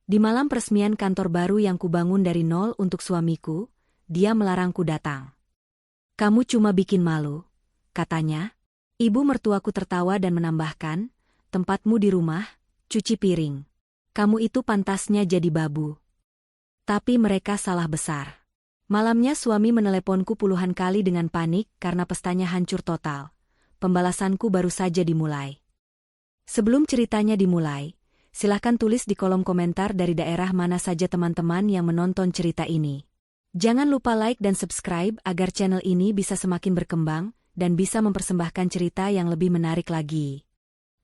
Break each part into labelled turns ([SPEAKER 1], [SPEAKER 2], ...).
[SPEAKER 1] Di malam peresmian kantor baru yang kubangun dari nol untuk suamiku, dia melarangku datang. Kamu cuma bikin malu, katanya. Ibu mertuaku tertawa dan menambahkan, tempatmu di rumah, cuci piring. Kamu itu pantasnya jadi babu. Tapi mereka salah besar. Malamnya suami meneleponku puluhan kali dengan panik karena pestanya hancur total. Pembalasanku baru saja dimulai. Sebelum ceritanya dimulai, silahkan tulis di kolom komentar dari daerah mana saja teman-teman yang menonton cerita ini. Jangan lupa like dan subscribe agar channel ini bisa semakin berkembang dan bisa mempersembahkan cerita yang lebih menarik lagi.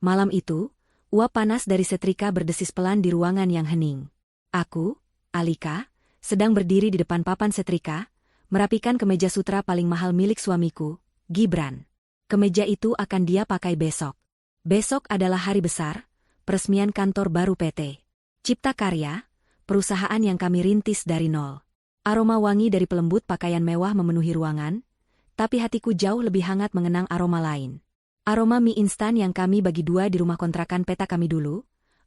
[SPEAKER 1] Malam itu, uap panas dari setrika berdesis pelan di ruangan yang hening. Aku, Alika, sedang berdiri di depan papan setrika, merapikan kemeja sutra paling mahal milik suamiku, Gibran. Kemeja itu akan dia pakai besok. Besok adalah hari besar, peresmian kantor baru PT Cipta Karya, perusahaan yang kami rintis dari nol. Aroma wangi dari pelembut pakaian mewah memenuhi ruangan, tapi hatiku jauh lebih hangat mengenang aroma lain. Aroma mie instan yang kami bagi dua di rumah kontrakan peta kami dulu,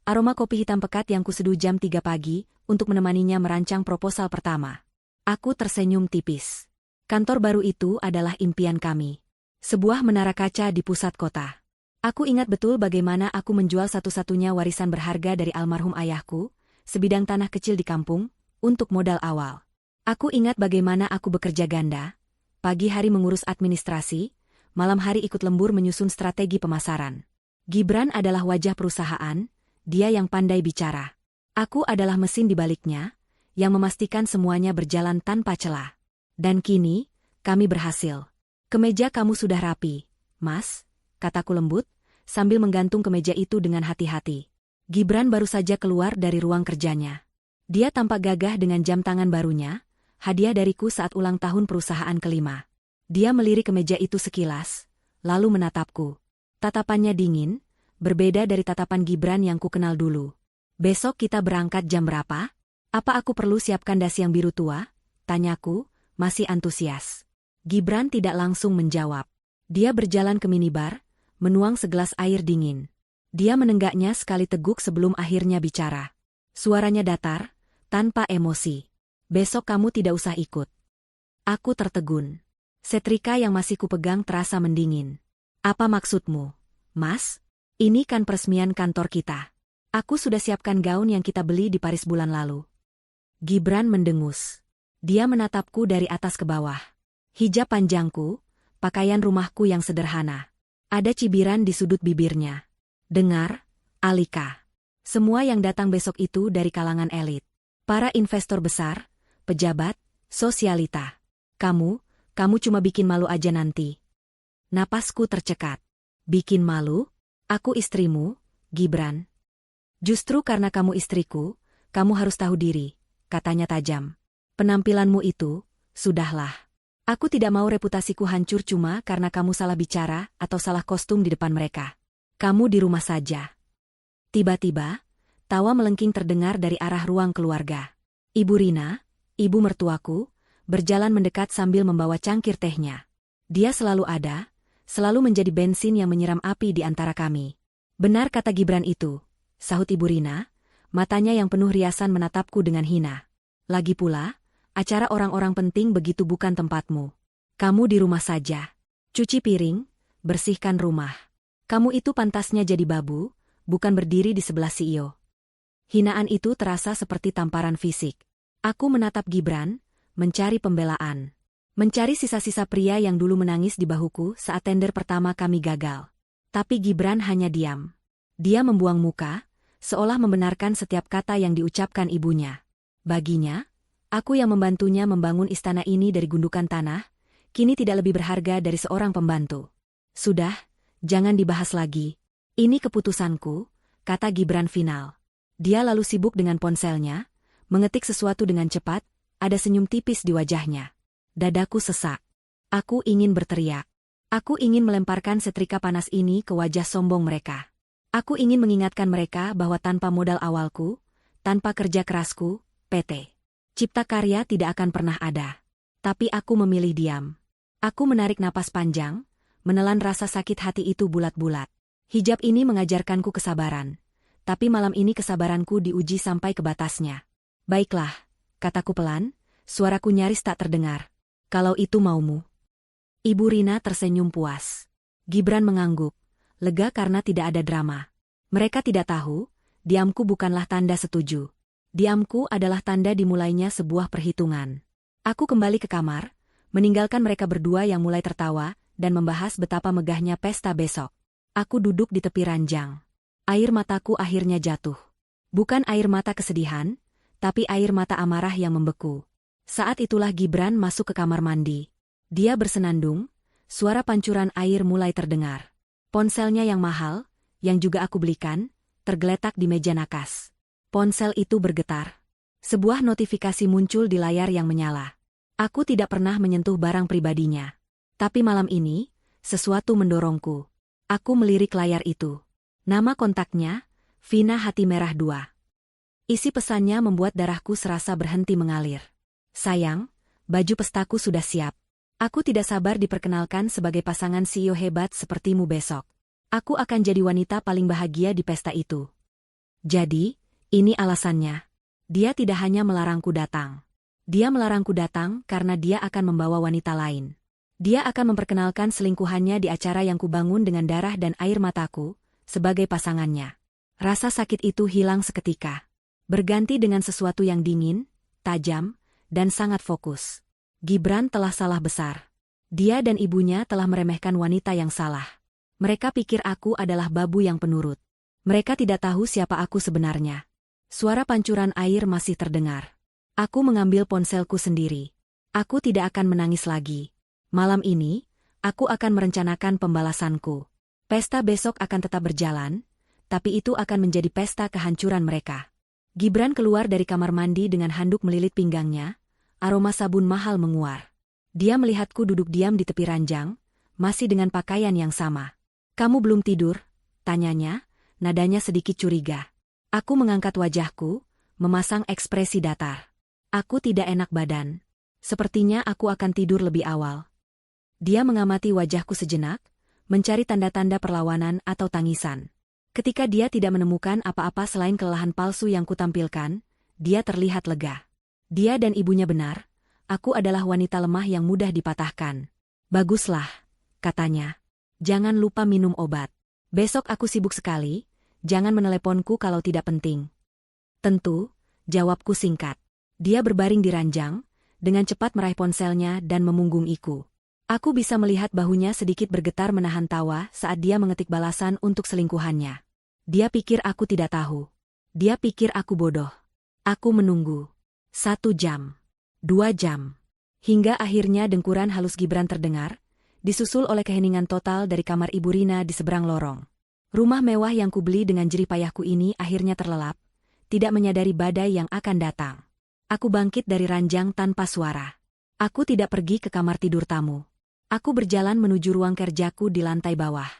[SPEAKER 1] aroma kopi hitam pekat yang kuseduh jam 3 pagi untuk menemaninya merancang proposal pertama. Aku tersenyum tipis. Kantor baru itu adalah impian kami. Sebuah menara kaca di pusat kota. Aku ingat betul bagaimana aku menjual satu-satunya warisan berharga dari almarhum ayahku, sebidang tanah kecil di kampung, untuk modal awal. Aku ingat bagaimana aku bekerja ganda, pagi hari mengurus administrasi, malam hari ikut lembur menyusun strategi pemasaran. Gibran adalah wajah perusahaan, dia yang pandai bicara. Aku adalah mesin di baliknya, yang memastikan semuanya berjalan tanpa celah. Dan kini, kami berhasil. Kemeja kamu sudah rapi, Mas, kataku lembut, sambil menggantung kemeja itu dengan hati-hati. Gibran baru saja keluar dari ruang kerjanya. Dia tampak gagah dengan jam tangan barunya, hadiah dariku saat ulang tahun perusahaan kelima. Dia melirik kemeja itu sekilas, lalu menatapku. Tatapannya dingin, berbeda dari tatapan Gibran yang kukenal dulu. Besok kita berangkat jam berapa? Apa aku perlu siapkan dasi yang biru tua? Tanyaku, masih antusias. Gibran tidak langsung menjawab. Dia berjalan ke minibar, menuang segelas air dingin. Dia menenggaknya sekali teguk sebelum akhirnya bicara. Suaranya datar, tanpa emosi. Besok kamu tidak usah ikut. Aku tertegun. Setrika yang masih kupegang terasa mendingin. Apa maksudmu, Mas? Ini kan peresmian kantor kita. Aku sudah siapkan gaun yang kita beli di Paris bulan lalu. Gibran mendengus. Dia menatapku dari atas ke bawah. Hijab panjangku, pakaian rumahku yang sederhana. Ada cibiran di sudut bibirnya. Dengar, Alika. Semua yang datang besok itu dari kalangan elit. Para investor besar, pejabat, sosialita. Kamu cuma bikin malu aja nanti. Napasku tercekat. Bikin malu? Aku istrimu, Gibran. Justru karena kamu istriku, kamu harus tahu diri, katanya tajam. Penampilanmu itu, sudahlah. Aku tidak mau reputasiku hancur cuma karena kamu salah bicara atau salah kostum di depan mereka. Kamu di rumah saja. Tiba-tiba, tawa melengking terdengar dari arah ruang keluarga. Ibu Rina, ibu mertuaku, berjalan mendekat sambil membawa cangkir tehnya. Dia selalu ada, selalu menjadi bensin yang menyiram api di antara kami. Benar kata Gibran itu, sahut Ibu Rina, matanya yang penuh riasan menatapku dengan hina. Lagi pula, acara orang-orang penting begitu bukan tempatmu. Kamu di rumah saja. Cuci piring, bersihkan rumah. Kamu itu pantasnya jadi babu, bukan berdiri di sebelah CEO. Hinaan itu terasa seperti tamparan fisik. Aku menatap Gibran, mencari pembelaan. Mencari sisa-sisa pria yang dulu menangis di bahuku saat tender pertama kami gagal. Tapi Gibran hanya diam. Dia membuang muka, seolah membenarkan setiap kata yang diucapkan ibunya. Baginya, aku yang membantunya membangun istana ini dari gundukan tanah, kini tidak lebih berharga dari seorang pembantu. Sudah, jangan dibahas lagi. Ini keputusanku, kata Gibran final. Dia lalu sibuk dengan ponselnya, mengetik sesuatu dengan cepat, ada senyum tipis di wajahnya. Dadaku sesak. Aku ingin berteriak. Aku ingin melemparkan setrika panas ini ke wajah sombong mereka. Aku ingin mengingatkan mereka bahwa tanpa modal awalku, tanpa kerja kerasku, PT Cipta Karya tidak akan pernah ada. Tapi aku memilih diam. Aku menarik napas panjang, menelan rasa sakit hati itu bulat-bulat. Hijab ini mengajarkanku kesabaran. Tapi malam ini kesabaranku diuji sampai ke batasnya. Baiklah, kataku pelan, suaraku nyaris tak terdengar. Kalau itu maumu. Ibu Rina tersenyum puas. Gibran mengangguk, lega karena tidak ada drama. Mereka tidak tahu, diamku bukanlah tanda setuju. Diamku adalah tanda dimulainya sebuah perhitungan. Aku kembali ke kamar, meninggalkan mereka berdua yang mulai tertawa, dan membahas betapa megahnya pesta besok. Aku duduk di tepi ranjang. Air mataku akhirnya jatuh. Bukan air mata kesedihan, tapi air mata amarah yang membeku. Saat itulah Gibran masuk ke kamar mandi. Dia bersenandung, suara pancuran air mulai terdengar. Ponselnya yang mahal, yang juga aku belikan, tergeletak di meja nakas. Ponsel itu bergetar. Sebuah notifikasi muncul di layar yang menyala. Aku tidak pernah menyentuh barang pribadinya. Tapi malam ini, sesuatu mendorongku. Aku melirik layar itu. Nama kontaknya, Vina Hati Merah 2. Isi pesannya membuat darahku serasa berhenti mengalir. Sayang, baju pestaku sudah siap. Aku tidak sabar diperkenalkan sebagai pasangan CEO hebat sepertimu besok. Aku akan jadi wanita paling bahagia di pesta itu. Jadi, ini alasannya. Dia tidak hanya melarangku datang. Dia melarangku datang karena dia akan membawa wanita lain. Dia akan memperkenalkan selingkuhannya di acara yang kubangun dengan darah dan air mataku, sebagai pasangannya. Rasa sakit itu hilang seketika. Berganti dengan sesuatu yang dingin, tajam, dan sangat fokus. Gibran telah salah besar. Dia dan ibunya telah meremehkan wanita yang salah. Mereka pikir aku adalah babu yang penurut. Mereka tidak tahu siapa aku sebenarnya. Suara pancuran air masih terdengar. Aku mengambil ponselku sendiri. Aku tidak akan menangis lagi. Malam ini, aku akan merencanakan pembalasanku. Pesta besok akan tetap berjalan, tapi itu akan menjadi pesta kehancuran mereka. Gibran keluar dari kamar mandi dengan handuk melilit pinggangnya, aroma sabun mahal menguar. Dia melihatku duduk diam di tepi ranjang, masih dengan pakaian yang sama. "Kamu belum tidur?" tanyanya, nadanya sedikit curiga. Aku mengangkat wajahku, memasang ekspresi datar. Aku tidak enak badan. Sepertinya aku akan tidur lebih awal. Dia mengamati wajahku sejenak, mencari tanda-tanda perlawanan atau tangisan. Ketika dia tidak menemukan apa-apa selain kelelahan palsu yang kutampilkan, dia terlihat lega. Dia dan ibunya benar, aku adalah wanita lemah yang mudah dipatahkan. "Baguslah," katanya. "Jangan lupa minum obat. Besok aku sibuk sekali, jangan meneleponku kalau tidak penting." "Tentu," jawabku singkat. Dia berbaring di ranjang, dengan cepat meraih ponselnya dan memunggungiku. Aku bisa melihat bahunya sedikit bergetar menahan tawa saat dia mengetik balasan untuk selingkuhannya. Dia pikir aku tidak tahu. Dia pikir aku bodoh. Aku menunggu. 1 jam. 2 jam. Hingga akhirnya dengkuran halus Gibran terdengar, disusul oleh keheningan total dari kamar Ibu Rina di seberang lorong. Rumah mewah yang kubeli dengan jerih payahku ini akhirnya terlelap, tidak menyadari badai yang akan datang. Aku bangkit dari ranjang tanpa suara. Aku tidak pergi ke kamar tidur tamu. Aku berjalan menuju ruang kerjaku di lantai bawah.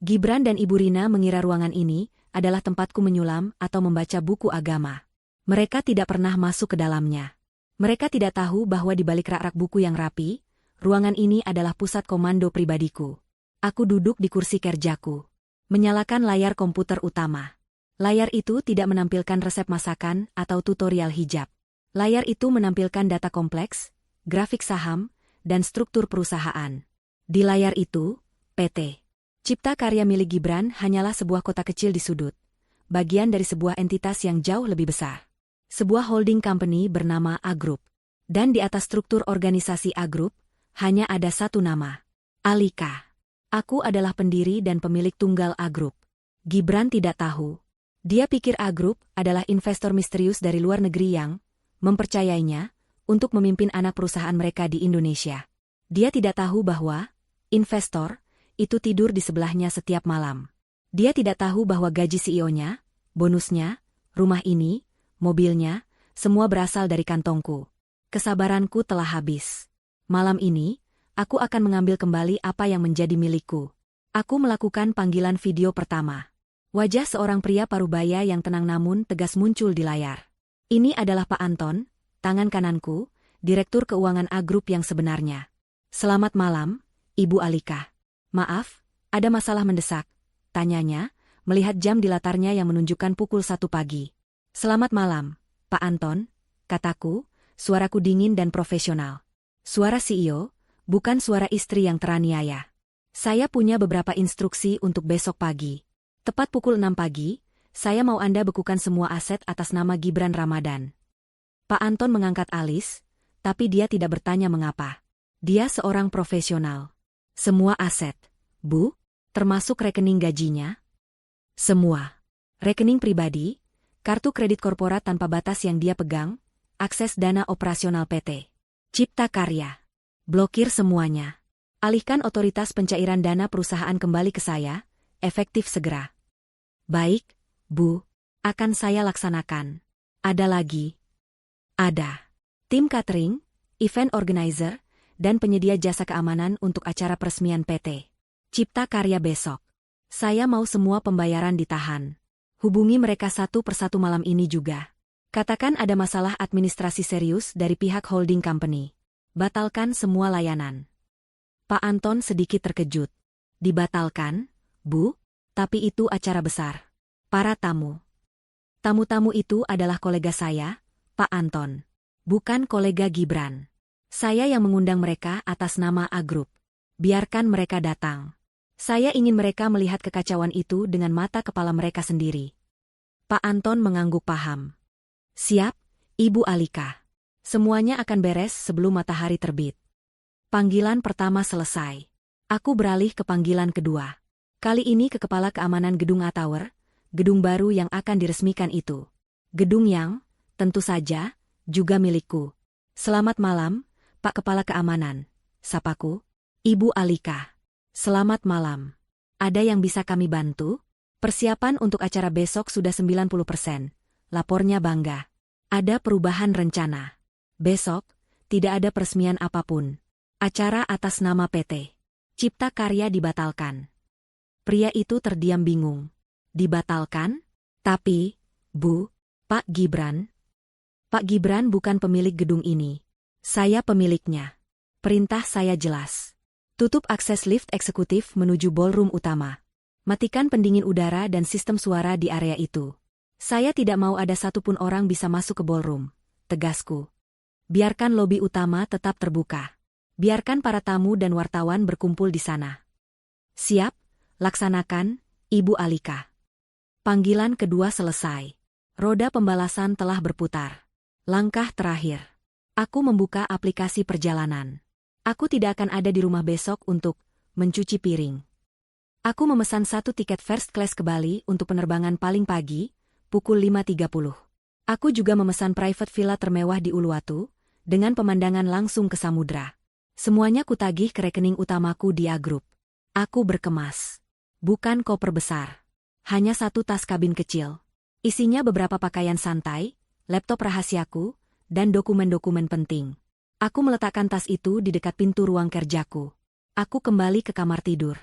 [SPEAKER 1] Gibran dan Ibu Rina mengira ruangan ini adalah tempatku menyulam atau membaca buku agama. Mereka tidak pernah masuk ke dalamnya. Mereka tidak tahu bahwa di balik rak-rak buku yang rapi, ruangan ini adalah pusat komando pribadiku. Aku duduk di kursi kerjaku, menyalakan layar komputer utama. Layar itu tidak menampilkan resep masakan atau tutorial hijab. Layar itu menampilkan data kompleks, grafik saham, dan struktur perusahaan. Di layar itu, PT Cipta Karya milik Gibran hanyalah sebuah kota kecil di sudut, bagian dari sebuah entitas yang jauh lebih besar. Sebuah holding company bernama A Group. Dan di atas struktur organisasi A Group, hanya ada satu nama. Alika. Aku adalah pendiri dan pemilik tunggal A Group. Gibran tidak tahu. Dia pikir A Group adalah investor misterius dari luar negeri yang mempercayainya untuk memimpin anak perusahaan mereka di Indonesia. Dia tidak tahu bahwa investor itu tidur di sebelahnya setiap malam. Dia tidak tahu bahwa gaji CEO-nya, bonusnya, rumah ini, mobilnya, semua berasal dari kantongku. Kesabaranku telah habis. Malam ini, aku akan mengambil kembali apa yang menjadi milikku. Aku melakukan panggilan video pertama. Wajah seorang pria parubaya yang tenang namun tegas muncul di layar. Ini adalah Pak Anton, tangan kananku, Direktur Keuangan A Group yang sebenarnya. "Selamat malam, Ibu Alika. Maaf, ada masalah mendesak?" tanyanya, melihat jam di latarnya yang menunjukkan pukul 1 pagi. "Selamat malam, Pak Anton," kataku, suaraku dingin dan profesional. Suara CEO, bukan suara istri yang teraniaya. "Saya punya beberapa instruksi untuk besok pagi. Tepat pukul 6 pagi, saya mau Anda bekukan semua aset atas nama Gibran Ramadan." Pak Anton mengangkat alis, tapi dia tidak bertanya mengapa. Dia seorang profesional. "Semua aset, Bu? Termasuk rekening gajinya?" "Semua. Rekening pribadi, kartu kredit korporat tanpa batas yang dia pegang, akses dana operasional PT Cipta Karya. Blokir semuanya. Alihkan otoritas pencairan dana perusahaan kembali ke saya, efektif segera." "Baik, Bu. Akan saya laksanakan." "Ada lagi?" "Ada. Tim catering, event organizer, dan penyedia jasa keamanan untuk acara peresmian PT Cipta Karya besok. Saya mau semua pembayaran ditahan. Hubungi mereka satu persatu malam ini juga. Katakan ada masalah administrasi serius dari pihak holding company. Batalkan semua layanan." Pak Anton sedikit terkejut. "Dibatalkan, Bu? Tapi itu acara besar. Para tamu. Tamu-tamu itu adalah kolega saya, Pak Anton. Bukan kolega Gibran. Saya yang mengundang mereka atas nama A Group. Biarkan mereka datang. Saya ingin mereka melihat kekacauan itu dengan mata kepala mereka sendiri." Pak Anton mengangguk paham. "Siap, Ibu Alika. Semuanya akan beres sebelum matahari terbit." Panggilan pertama selesai. Aku beralih ke panggilan kedua. Kali ini ke Kepala Keamanan Gedung A Tower, gedung baru yang akan diresmikan itu. Gedung yang, tentu saja, juga milikku. "Selamat malam, Pak Kepala Keamanan," sapaku. "Ibu Alika. Selamat malam. Ada yang bisa kami bantu?" "Persiapan untuk acara besok sudah 90%, lapornya bangga. Ada perubahan rencana. Besok, tidak ada peresmian apapun. Acara atas nama PT Cipta Karya dibatalkan." Pria itu terdiam bingung. "Dibatalkan? Tapi, Bu, Pak Gibran?" "Pak Gibran bukan pemilik gedung ini. Saya pemiliknya. Perintah saya jelas. Tutup akses lift eksekutif menuju ballroom utama. Matikan pendingin udara dan sistem suara di area itu. Saya tidak mau ada satupun orang bisa masuk ke ballroom," tegasku. "Biarkan lobi utama tetap terbuka. Biarkan para tamu dan wartawan berkumpul di sana." "Siap, laksanakan, Ibu Alika." Panggilan kedua selesai. Roda pembalasan telah berputar. Langkah terakhir. Aku membuka aplikasi perjalanan. Aku tidak akan ada di rumah besok untuk mencuci piring. Aku memesan 1 tiket first class ke Bali untuk penerbangan paling pagi, pukul 5.30. Aku juga memesan private villa termewah di Uluwatu, dengan pemandangan langsung ke samudra. Semuanya kutagih ke rekening utamaku di A Group. Aku berkemas. Bukan koper besar. Hanya 1 tas kabin kecil. Isinya beberapa pakaian santai, laptop rahasiaku, dan dokumen-dokumen penting. Aku meletakkan tas itu di dekat pintu ruang kerjaku. Aku kembali ke kamar tidur.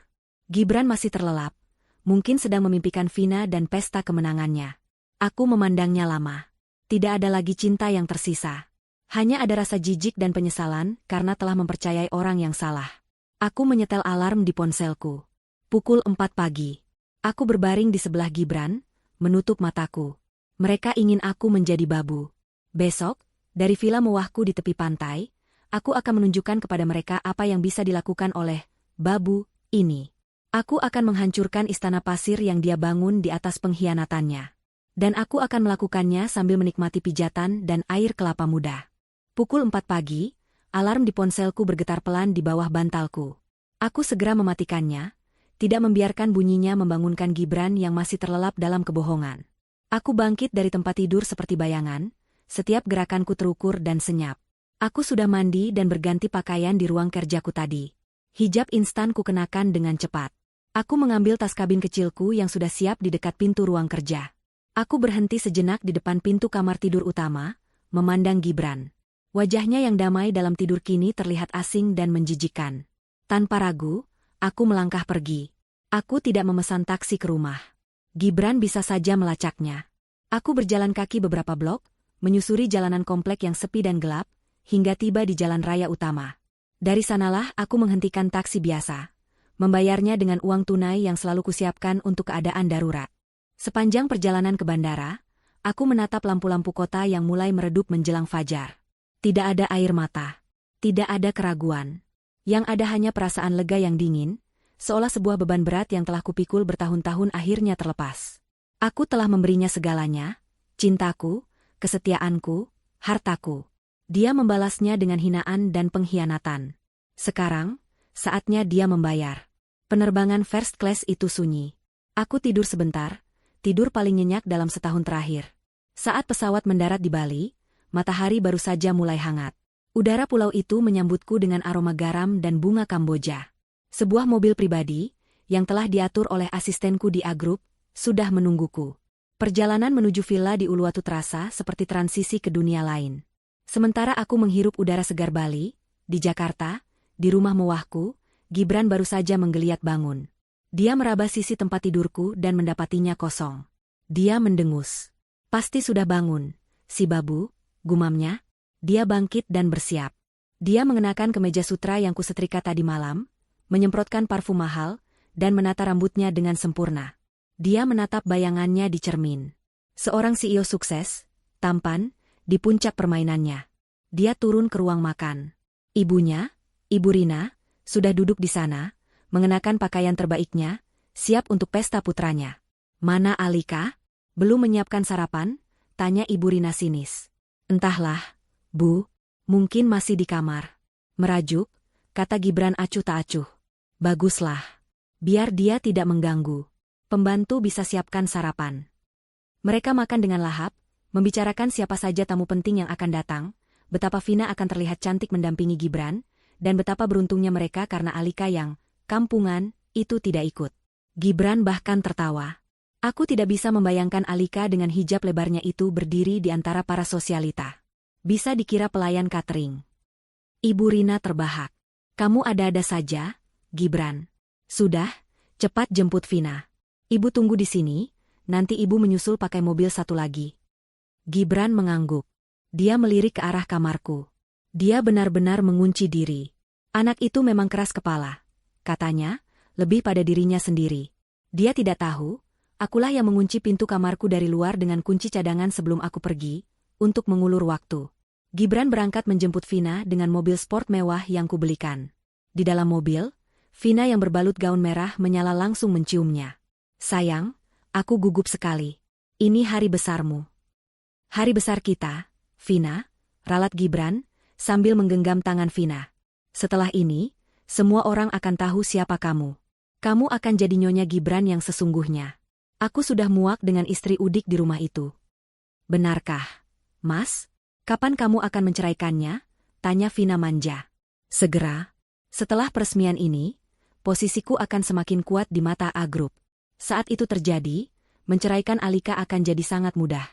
[SPEAKER 1] Gibran masih terlelap, mungkin sedang memimpikan Vina dan pesta kemenangannya. Aku memandangnya lama. Tidak ada lagi cinta yang tersisa. Hanya ada rasa jijik dan penyesalan karena telah mempercayai orang yang salah. Aku menyetel alarm di ponselku. Pukul 4 pagi. Aku berbaring di sebelah Gibran, menutup mataku. Mereka ingin aku menjadi babu. Besok, dari villa mewahku di tepi pantai, aku akan menunjukkan kepada mereka apa yang bisa dilakukan oleh babu ini. Aku akan menghancurkan istana pasir yang dia bangun di atas pengkhianatannya. Dan aku akan melakukannya sambil menikmati pijatan dan air kelapa muda. Pukul 4 pagi, alarm di ponselku bergetar pelan di bawah bantalku. Aku segera mematikannya, tidak membiarkan bunyinya membangunkan Gibran yang masih terlelap dalam kebohongan. Aku bangkit dari tempat tidur seperti bayangan, setiap gerakanku terukur dan senyap. Aku sudah mandi dan berganti pakaian di ruang kerjaku tadi. Hijab instan ku kenakan dengan cepat. Aku mengambil tas kabin kecilku yang sudah siap di dekat pintu ruang kerja. Aku berhenti sejenak di depan pintu kamar tidur utama, memandang Gibran. Wajahnya yang damai dalam tidur kini terlihat asing dan menjijikkan. Tanpa ragu, aku melangkah pergi. Aku tidak memesan taksi ke rumah. Gibran bisa saja melacaknya. Aku berjalan kaki beberapa blok, menyusuri jalanan komplek yang sepi dan gelap, hingga tiba di jalan raya utama. Dari sanalah aku menghentikan taksi biasa, membayarnya dengan uang tunai yang selalu kusiapkan untuk keadaan darurat. Sepanjang perjalanan ke bandara, aku menatap lampu-lampu kota yang mulai meredup menjelang fajar. Tidak ada air mata. Tidak ada keraguan. Yang ada hanya perasaan lega yang dingin, seolah sebuah beban berat yang telah kupikul bertahun-tahun akhirnya terlepas. Aku telah memberinya segalanya, cintaku, kesetiaanku, hartaku. Dia membalasnya dengan hinaan dan pengkhianatan. Sekarang, saatnya dia membayar. Penerbangan first class itu sunyi. Aku tidur sebentar, tidur paling nyenyak dalam setahun terakhir. Saat pesawat mendarat di Bali, matahari baru saja mulai hangat. Udara pulau itu menyambutku dengan aroma garam dan bunga Kamboja. Sebuah mobil pribadi, yang telah diatur oleh asistenku di A-Group, sudah menungguku. Perjalanan menuju villa di Uluwatu terasa seperti transisi ke dunia lain. Sementara aku menghirup udara segar Bali, di Jakarta, di rumah mewahku, Gibran baru saja menggeliat bangun. Dia meraba sisi tempat tidurku dan mendapatinya kosong. Dia mendengus. Pasti sudah bangun, si babu, gumamnya. Dia bangkit dan bersiap. Dia mengenakan kemeja sutra yang kusetrika tadi malam, menyemprotkan parfum mahal, dan menata rambutnya dengan sempurna. Dia menatap bayangannya di cermin. Seorang CEO sukses, tampan, di puncak permainannya. Dia turun ke ruang makan. Ibunya, Ibu Rina, sudah duduk di sana, mengenakan pakaian terbaiknya, siap untuk pesta putranya. Mana Alika? Belum menyiapkan sarapan? Tanya Ibu Rina sinis. Entahlah, Bu, mungkin masih di kamar. Merajuk, kata Gibran acuh tak acuh. Baguslah. Biar dia tidak mengganggu. Pembantu bisa siapkan sarapan. Mereka makan dengan lahap, membicarakan siapa saja tamu penting yang akan datang, betapa Vina akan terlihat cantik mendampingi Gibran, dan betapa beruntungnya mereka karena Alika yang kampungan itu tidak ikut. Gibran bahkan tertawa. Aku tidak bisa membayangkan Alika dengan hijab lebarnya itu berdiri di antara para sosialita. Bisa dikira pelayan catering. Ibu Rina terbahak. Kamu ada-ada saja, Gibran. Sudah, cepat jemput Vina. Ibu tunggu di sini, nanti ibu menyusul pakai mobil satu lagi. Gibran mengangguk. Dia melirik ke arah kamarku. Dia benar-benar mengunci diri. Anak itu memang keras kepala. Katanya, lebih pada dirinya sendiri. Dia tidak tahu, akulah yang mengunci pintu kamarku dari luar dengan kunci cadangan sebelum aku pergi, untuk mengulur waktu. Gibran berangkat menjemput Vina dengan mobil sport mewah yang kubelikan. Di dalam mobil, Vina yang berbalut gaun merah menyala langsung menciumnya. Sayang, aku gugup sekali. Ini hari besarmu. Hari besar kita, Vina, ralat Gibran, sambil menggenggam tangan Vina. Setelah ini, semua orang akan tahu siapa kamu. Kamu akan jadi nyonya Gibran yang sesungguhnya. Aku sudah muak dengan istri udik di rumah itu. Benarkah, Mas? Kapan kamu akan menceraikannya? Tanya Vina manja. Segera. Setelah peresmian ini, posisiku akan semakin kuat di mata A-Group. Saat itu terjadi, menceraikan Alika akan jadi sangat mudah.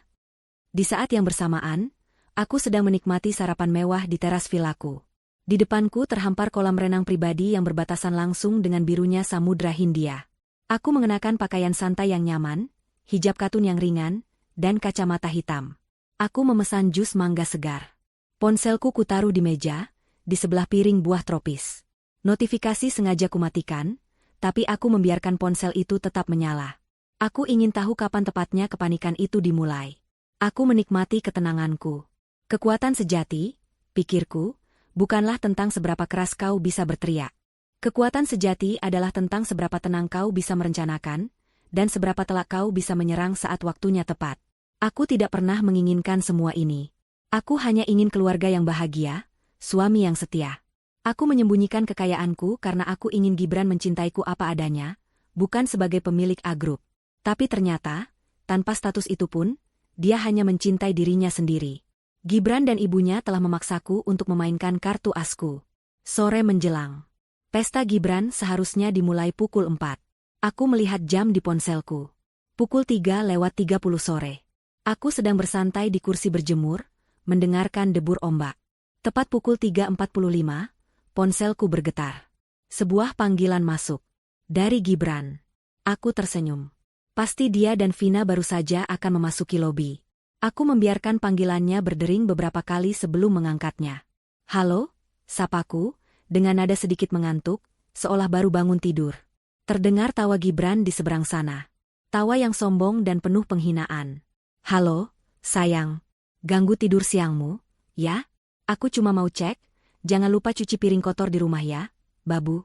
[SPEAKER 1] Di saat yang bersamaan, aku sedang menikmati sarapan mewah di teras vilaku. Di depanku terhampar kolam renang pribadi yang berbatasan langsung dengan birunya Samudra Hindia. Aku mengenakan pakaian santai yang nyaman, hijab katun yang ringan, dan kacamata hitam. Aku memesan jus mangga segar. Ponselku kutaruh di meja, di sebelah piring buah tropis. Notifikasi sengaja kumatikan, tapi aku membiarkan ponsel itu tetap menyala. Aku ingin tahu kapan tepatnya kepanikan itu dimulai. Aku menikmati ketenanganku. Kekuatan sejati, pikirku, bukanlah tentang seberapa keras kau bisa berteriak. Kekuatan sejati adalah tentang seberapa tenang kau bisa merencanakan, dan seberapa telak kau bisa menyerang saat waktunya tepat. Aku tidak pernah menginginkan semua ini. Aku hanya ingin keluarga yang bahagia, suami yang setia. Aku menyembunyikan kekayaanku karena aku ingin Gibran mencintaiku apa adanya, bukan sebagai pemilik A-Group. Tapi ternyata, tanpa status itu pun, dia hanya mencintai dirinya sendiri. Gibran dan ibunya telah memaksaku untuk memainkan kartu asku. Sore menjelang. Pesta Gibran seharusnya dimulai pukul 4. Aku melihat jam di ponselku. Pukul 3:30 sore. Aku sedang bersantai di kursi berjemur, mendengarkan debur ombak. Tepat pukul 3:45, ponselku bergetar. Sebuah panggilan masuk. Dari Gibran. Aku tersenyum. Pasti dia dan Vina baru saja akan memasuki lobi. Aku membiarkan panggilannya berdering beberapa kali sebelum mengangkatnya. Halo, sapaku, dengan nada sedikit mengantuk, seolah baru bangun tidur. Terdengar tawa Gibran di seberang sana. Tawa yang sombong dan penuh penghinaan. Halo, sayang. Ganggu tidur siangmu, ya? Aku cuma mau cek, jangan lupa cuci piring kotor di rumah ya, babu.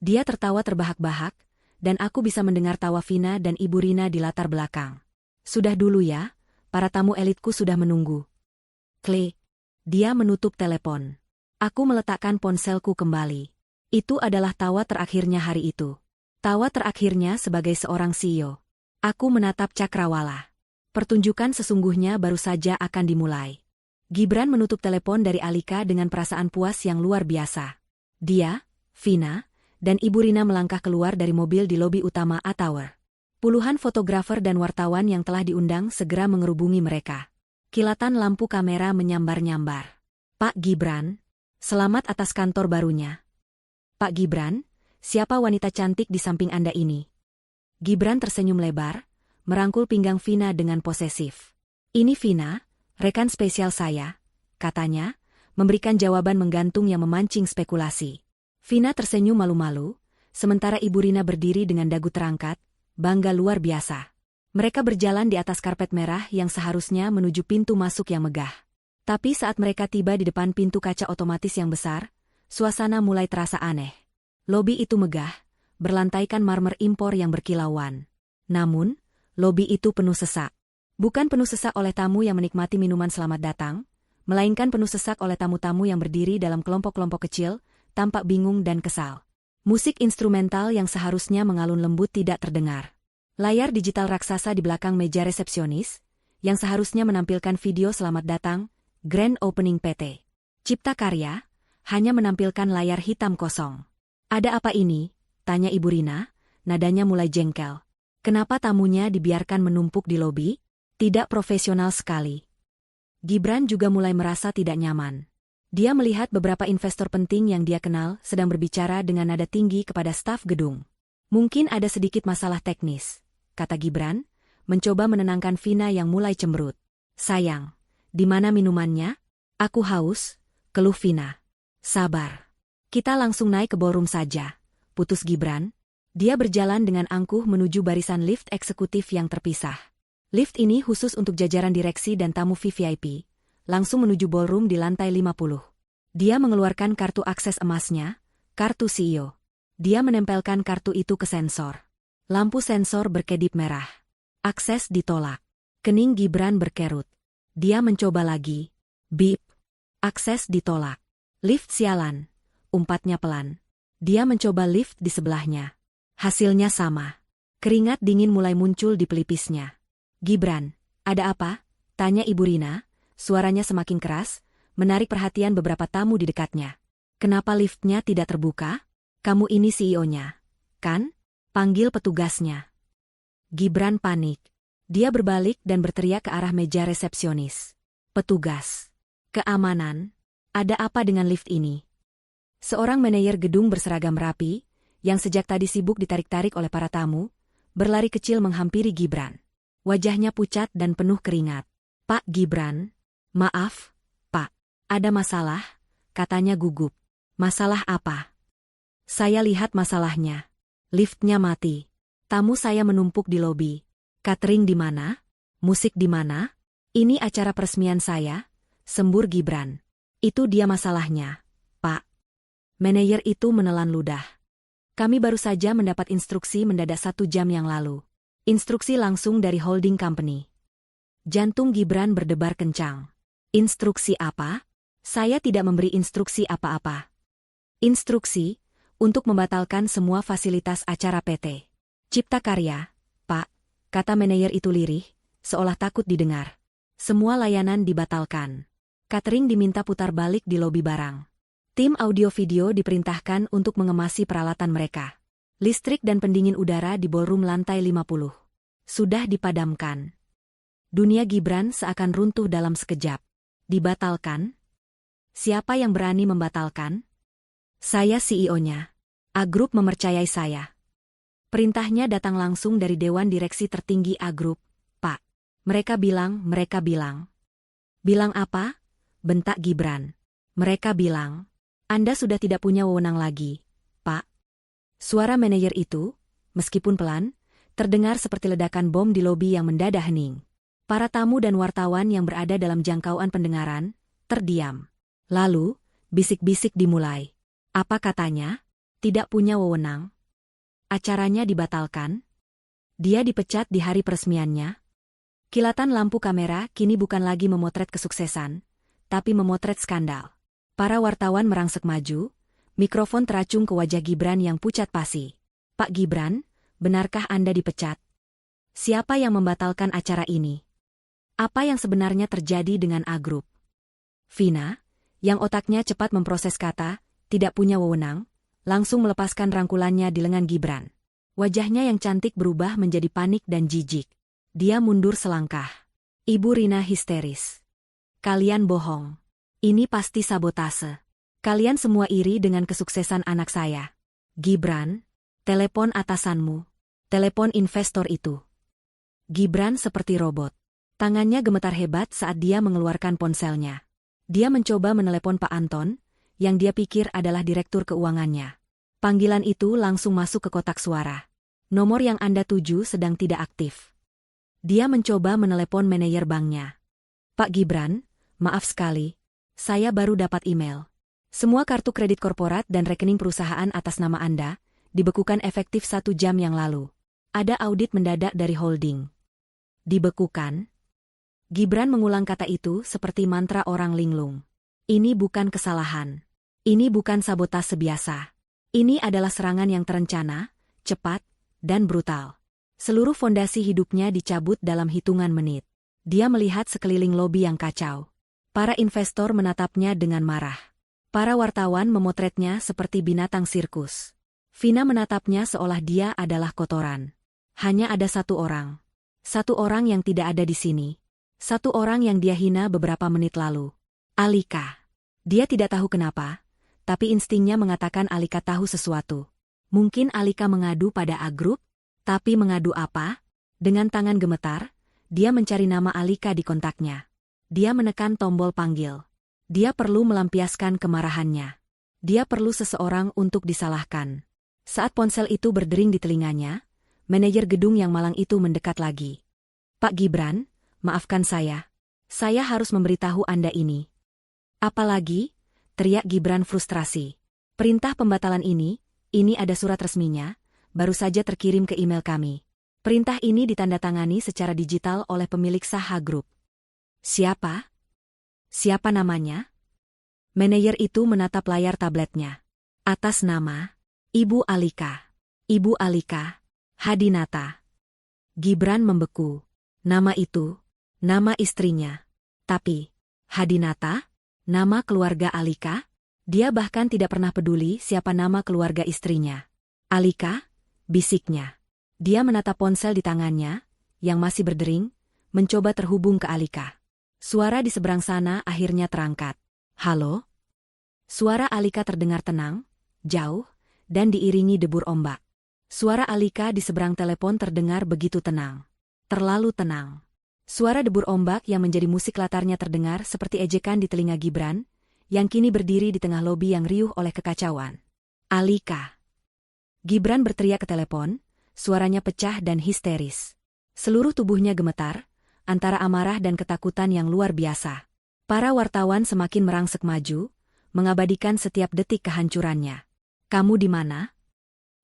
[SPEAKER 1] Dia tertawa terbahak-bahak, dan aku bisa mendengar tawa Vina dan Ibu Rina di latar belakang. Sudah dulu ya, para tamu elitku sudah menunggu. Klik. Dia menutup telepon. Aku meletakkan ponselku kembali. Itu adalah tawa terakhirnya hari itu. Tawa terakhirnya sebagai seorang CEO. Aku menatap Cakrawala. Pertunjukan sesungguhnya baru saja akan dimulai. Gibran menutup telepon dari Alika dengan perasaan puas yang luar biasa. Dia, Vina, dan Ibu Rina melangkah keluar dari mobil di lobi utama A Tower. Puluhan fotografer dan wartawan yang telah diundang segera mengerubungi mereka. Kilatan lampu kamera menyambar-nyambar. Pak Gibran, selamat atas kantor barunya. Pak Gibran, siapa wanita cantik di samping Anda ini? Gibran tersenyum lebar, merangkul pinggang Vina dengan posesif. Ini Vina, rekan spesial saya, katanya, memberikan jawaban menggantung yang memancing spekulasi. Vina tersenyum malu-malu, sementara Ibu Rina berdiri dengan dagu terangkat, bangga luar biasa. Mereka berjalan di atas karpet merah yang seharusnya menuju pintu masuk yang megah. Tapi saat mereka tiba di depan pintu kaca otomatis yang besar, suasana mulai terasa aneh. Lobi itu megah, berlantaikan marmer impor yang berkilauan. Namun, lobi itu penuh sesak. Bukan penuh sesak oleh tamu yang menikmati minuman selamat datang, melainkan penuh sesak oleh tamu-tamu yang berdiri dalam kelompok-kelompok kecil, tampak bingung dan kesal. Musik instrumental yang seharusnya mengalun lembut tidak terdengar. Layar digital raksasa di belakang meja resepsionis, yang seharusnya menampilkan video selamat datang, Grand Opening PT Cipta Karya, hanya menampilkan layar hitam kosong. Ada apa ini? Tanya Ibu Rina, nadanya mulai jengkel. Kenapa tamunya dibiarkan menumpuk di lobi? Tidak profesional sekali. Gibran juga mulai merasa tidak nyaman. Dia melihat beberapa investor penting yang dia kenal sedang berbicara dengan nada tinggi kepada staf gedung. Mungkin ada sedikit masalah teknis, kata Gibran, mencoba menenangkan Vina yang mulai cemberut. Sayang, di mana minumannya? Aku haus, keluh Vina. Sabar. Kita langsung naik ke ballroom saja, putus Gibran. Dia berjalan dengan angkuh menuju barisan lift eksekutif yang terpisah. Lift ini khusus untuk jajaran direksi dan tamu VVIP, langsung menuju ballroom di lantai 50. Dia mengeluarkan kartu akses emasnya, kartu CEO. Dia menempelkan kartu itu ke sensor. Lampu sensor berkedip merah. Akses ditolak. Kening Gibran berkerut. Dia mencoba lagi. Bip. Akses ditolak. Lift sialan. Umpatnya pelan. Dia mencoba lift di sebelahnya. Hasilnya sama. Keringat dingin mulai muncul di pelipisnya. Gibran, ada apa? Tanya Ibu Rina, suaranya semakin keras, menarik perhatian beberapa tamu di dekatnya. Kenapa liftnya tidak terbuka? Kamu ini CEO-nya, kan? Panggil petugasnya. Gibran panik. Dia berbalik dan berteriak ke arah meja resepsionis. Petugas. Keamanan. Ada apa dengan lift ini? Seorang manajer gedung berseragam rapi, yang sejak tadi sibuk ditarik-tarik oleh para tamu, berlari kecil menghampiri Gibran. Wajahnya pucat dan penuh keringat. Pak Gibran, maaf, Pak. Ada masalah, katanya gugup. Masalah apa? Saya lihat masalahnya. Liftnya mati. Tamu saya menumpuk di lobi. Catering di mana? Musik di mana? Ini acara peresmian saya, sembur Gibran. Itu dia masalahnya, Pak. Manajer itu menelan ludah. Kami baru saja mendapat instruksi mendadak 1 jam yang lalu. Instruksi langsung dari holding company. Jantung Gibran berdebar kencang. Instruksi apa? Saya tidak memberi instruksi apa-apa. Instruksi untuk membatalkan semua fasilitas acara PT Cipta Karya, Pak, kata manajer itu lirih, seolah takut didengar. Semua layanan dibatalkan. Catering diminta putar balik di lobi barang. Tim audio-video diperintahkan untuk mengemasi peralatan mereka. Listrik dan pendingin udara di ballroom lantai 50 sudah dipadamkan. Dunia Gibran seakan runtuh dalam sekejap. Dibatalkan? Siapa yang berani membatalkan? Saya CEO-nya. A Group mempercayai saya. Perintahnya datang langsung dari Dewan Direksi Tertinggi A Group, Pak. Mereka bilang. Bilang apa? Bentak Gibran. Mereka bilang, Anda sudah tidak punya wewenang lagi, Pak. Suara manajer itu, meskipun pelan, terdengar seperti ledakan bom di lobi yang mendadak hening. Para tamu dan wartawan yang berada dalam jangkauan pendengaran, terdiam. Lalu, bisik-bisik dimulai. Apa katanya? Tidak punya wewenang. Acaranya dibatalkan. Dia dipecat di hari peresmiannya. Kilatan lampu kamera kini bukan lagi memotret kesuksesan, tapi memotret skandal. Para wartawan merangsek maju, mikrofon teracung ke wajah Gibran yang pucat pasi. Pak Gibran, benarkah Anda dipecat? Siapa yang membatalkan acara ini? Apa yang sebenarnya terjadi dengan A Group? Vina, yang otaknya cepat memproses kata, tidak punya wewenang, langsung melepaskan rangkulannya di lengan Gibran. Wajahnya yang cantik berubah menjadi panik dan jijik. Dia mundur selangkah. Ibu Rina histeris. Kalian bohong. Ini pasti sabotase. Kalian semua iri dengan kesuksesan anak saya. Gibran, telepon atasanmu. Telepon investor itu. Gibran seperti robot. Tangannya gemetar hebat saat dia mengeluarkan ponselnya. Dia mencoba menelepon Pak Anton, yang dia pikir adalah direktur keuangannya. Panggilan itu langsung masuk ke kotak suara. Nomor yang Anda tuju sedang tidak aktif. Dia mencoba menelepon manajer banknya. Pak Gibran, maaf sekali. Saya baru dapat email. Semua kartu kredit korporat dan rekening perusahaan atas nama Anda dibekukan efektif 1 jam yang lalu. Ada audit mendadak dari holding. Dibekukan? Gibran mengulang kata itu seperti mantra orang linglung. Ini bukan kesalahan. Ini bukan sabotase biasa. Ini adalah serangan yang terencana, cepat, dan brutal. Seluruh fondasi hidupnya dicabut dalam hitungan menit. Dia melihat sekeliling lobi yang kacau. Para investor menatapnya dengan marah. Para wartawan memotretnya seperti binatang sirkus. Vina menatapnya seolah dia adalah kotoran. Hanya ada satu orang. Satu orang yang tidak ada di sini. Satu orang yang dia hina beberapa menit lalu. Alika. Dia tidak tahu kenapa, tapi instingnya mengatakan Alika tahu sesuatu. Mungkin Alika mengadu pada A Group? Tapi mengadu apa? Dengan tangan gemetar, dia mencari nama Alika di kontaknya. Dia menekan tombol panggil. Dia perlu melampiaskan kemarahannya. Dia perlu seseorang untuk disalahkan. Saat ponsel itu berdering di telinganya, manajer gedung yang malang itu mendekat lagi. Pak Gibran, maafkan saya. Saya harus memberitahu Anda ini. Apalagi? Teriak Gibran frustrasi. Perintah pembatalan ini ada surat resminya, baru saja terkirim ke email kami. Perintah ini ditandatangani secara digital oleh pemilik Saha Group. Siapa? Siapa namanya? Manajer itu menatap layar tabletnya. Atas nama, Ibu Alika. Ibu Alika, Hadinata. Gibran membeku. Nama itu, nama istrinya. Tapi, Hadinata, nama keluarga Alika? Dia bahkan tidak pernah peduli siapa nama keluarga istrinya. Alika? Bisiknya. Dia menatap ponsel di tangannya, yang masih berdering, mencoba terhubung ke Alika. Suara di seberang sana akhirnya terangkat. Halo? Suara Alika terdengar tenang, jauh, dan diiringi debur ombak. Suara Alika di seberang telepon terdengar begitu tenang. Terlalu tenang. Suara debur ombak yang menjadi musik latarnya terdengar seperti ejekan di telinga Gibran, yang kini berdiri di tengah lobi yang riuh oleh kekacauan. Alika. Gibran berteriak ke telepon, suaranya pecah dan histeris. Seluruh tubuhnya gemetar, antara amarah dan ketakutan yang luar biasa. Para wartawan semakin merangsek maju, mengabadikan setiap detik kehancurannya. Kamu di mana?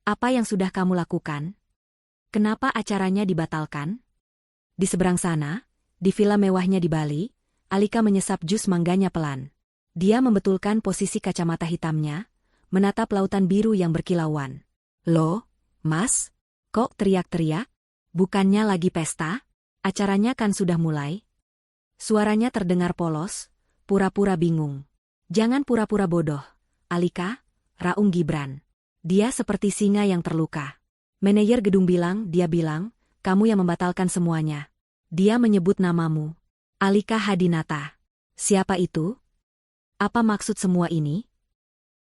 [SPEAKER 1] Apa yang sudah kamu lakukan? Kenapa acaranya dibatalkan? Di seberang sana, di villa mewahnya di Bali, Alika menyesap jus mangganya pelan. Dia membetulkan posisi kacamata hitamnya, menatap lautan biru yang berkilauan. Loh, Mas? Kok teriak-teriak? Bukannya lagi pesta? Acaranya kan sudah mulai? Suaranya terdengar polos, pura-pura bingung. Jangan pura-pura bodoh, Alika, raung Gibran. Dia seperti singa yang terluka. Manajer gedung bilang, kamu yang membatalkan semuanya. Dia menyebut namamu. Alika Hadinata. Siapa itu? Apa maksud semua ini?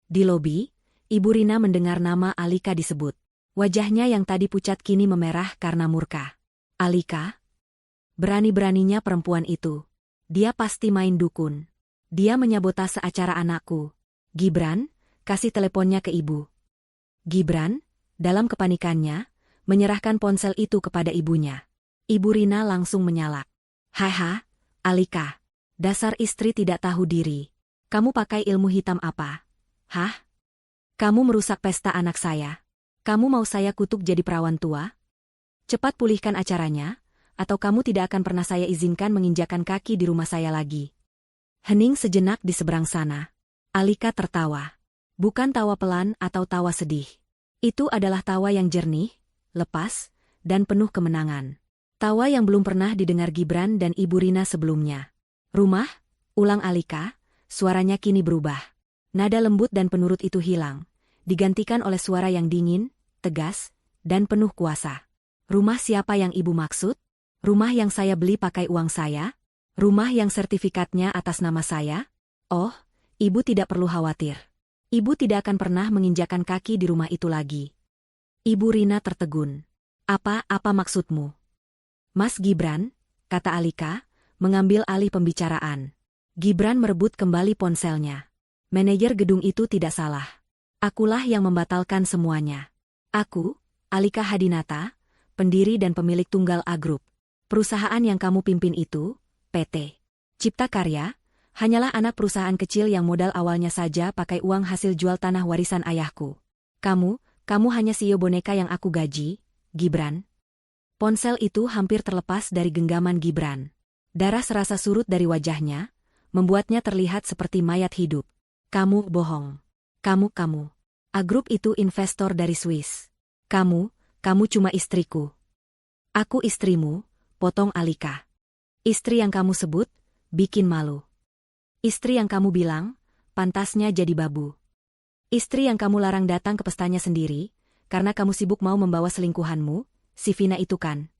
[SPEAKER 1] Di lobi, Ibu Rina mendengar nama Alika disebut. Wajahnya yang tadi pucat kini memerah karena murka. Alika? Berani-beraninya perempuan itu. Dia pasti main dukun. Dia menyabotase acara anakku. Gibran, kasih teleponnya ke ibu. Gibran, dalam kepanikannya, menyerahkan ponsel itu kepada ibunya. Ibu Rina langsung menyalak. Haha, Alika. Dasar istri tidak tahu diri. Kamu pakai ilmu hitam apa? Hah? Kamu merusak pesta anak saya. Kamu mau saya kutuk jadi perawan tua? Cepat pulihkan acaranya, atau kamu tidak akan pernah saya izinkan menginjakan kaki di rumah saya lagi. Hening sejenak di seberang sana. Alika tertawa. Bukan tawa pelan atau tawa sedih. Itu adalah tawa yang jernih, lepas, dan penuh kemenangan. Tawa yang belum pernah didengar Gibran dan Ibu Rina sebelumnya. Rumah, ulang Alika, suaranya kini berubah. Nada lembut dan penurut itu hilang, digantikan oleh suara yang dingin, tegas, dan penuh kuasa. Rumah siapa yang ibu maksud? Rumah yang saya beli pakai uang saya? Rumah yang sertifikatnya atas nama saya? Oh, ibu tidak perlu khawatir. Ibu tidak akan pernah menginjakan kaki di rumah itu lagi. Ibu Rina tertegun. Apa maksudmu? Mas Gibran, kata Alika, mengambil alih pembicaraan. Gibran merebut kembali ponselnya. Manajer gedung itu tidak salah. Akulah yang membatalkan semuanya. Aku, Alika Hadinata, pendiri dan pemilik Tunggal A Group. Perusahaan yang kamu pimpin itu, PT Cipta Karya, hanyalah anak perusahaan kecil yang modal awalnya saja pakai uang hasil jual tanah warisan ayahku. Kamu hanya CEO boneka yang aku gaji, Gibran. Ponsel itu hampir terlepas dari genggaman Gibran. Darah serasa surut dari wajahnya, membuatnya terlihat seperti mayat hidup. Kamu bohong. Kamu. A Group itu investor dari Swiss. Kamu cuma istriku. Aku istrimu, potong Alika. Istri yang kamu sebut, bikin malu. Istri yang kamu bilang, pantasnya jadi babu. Istri yang kamu larang datang ke pestanya sendiri, karena kamu sibuk mau membawa selingkuhanmu, si Vina itu kan.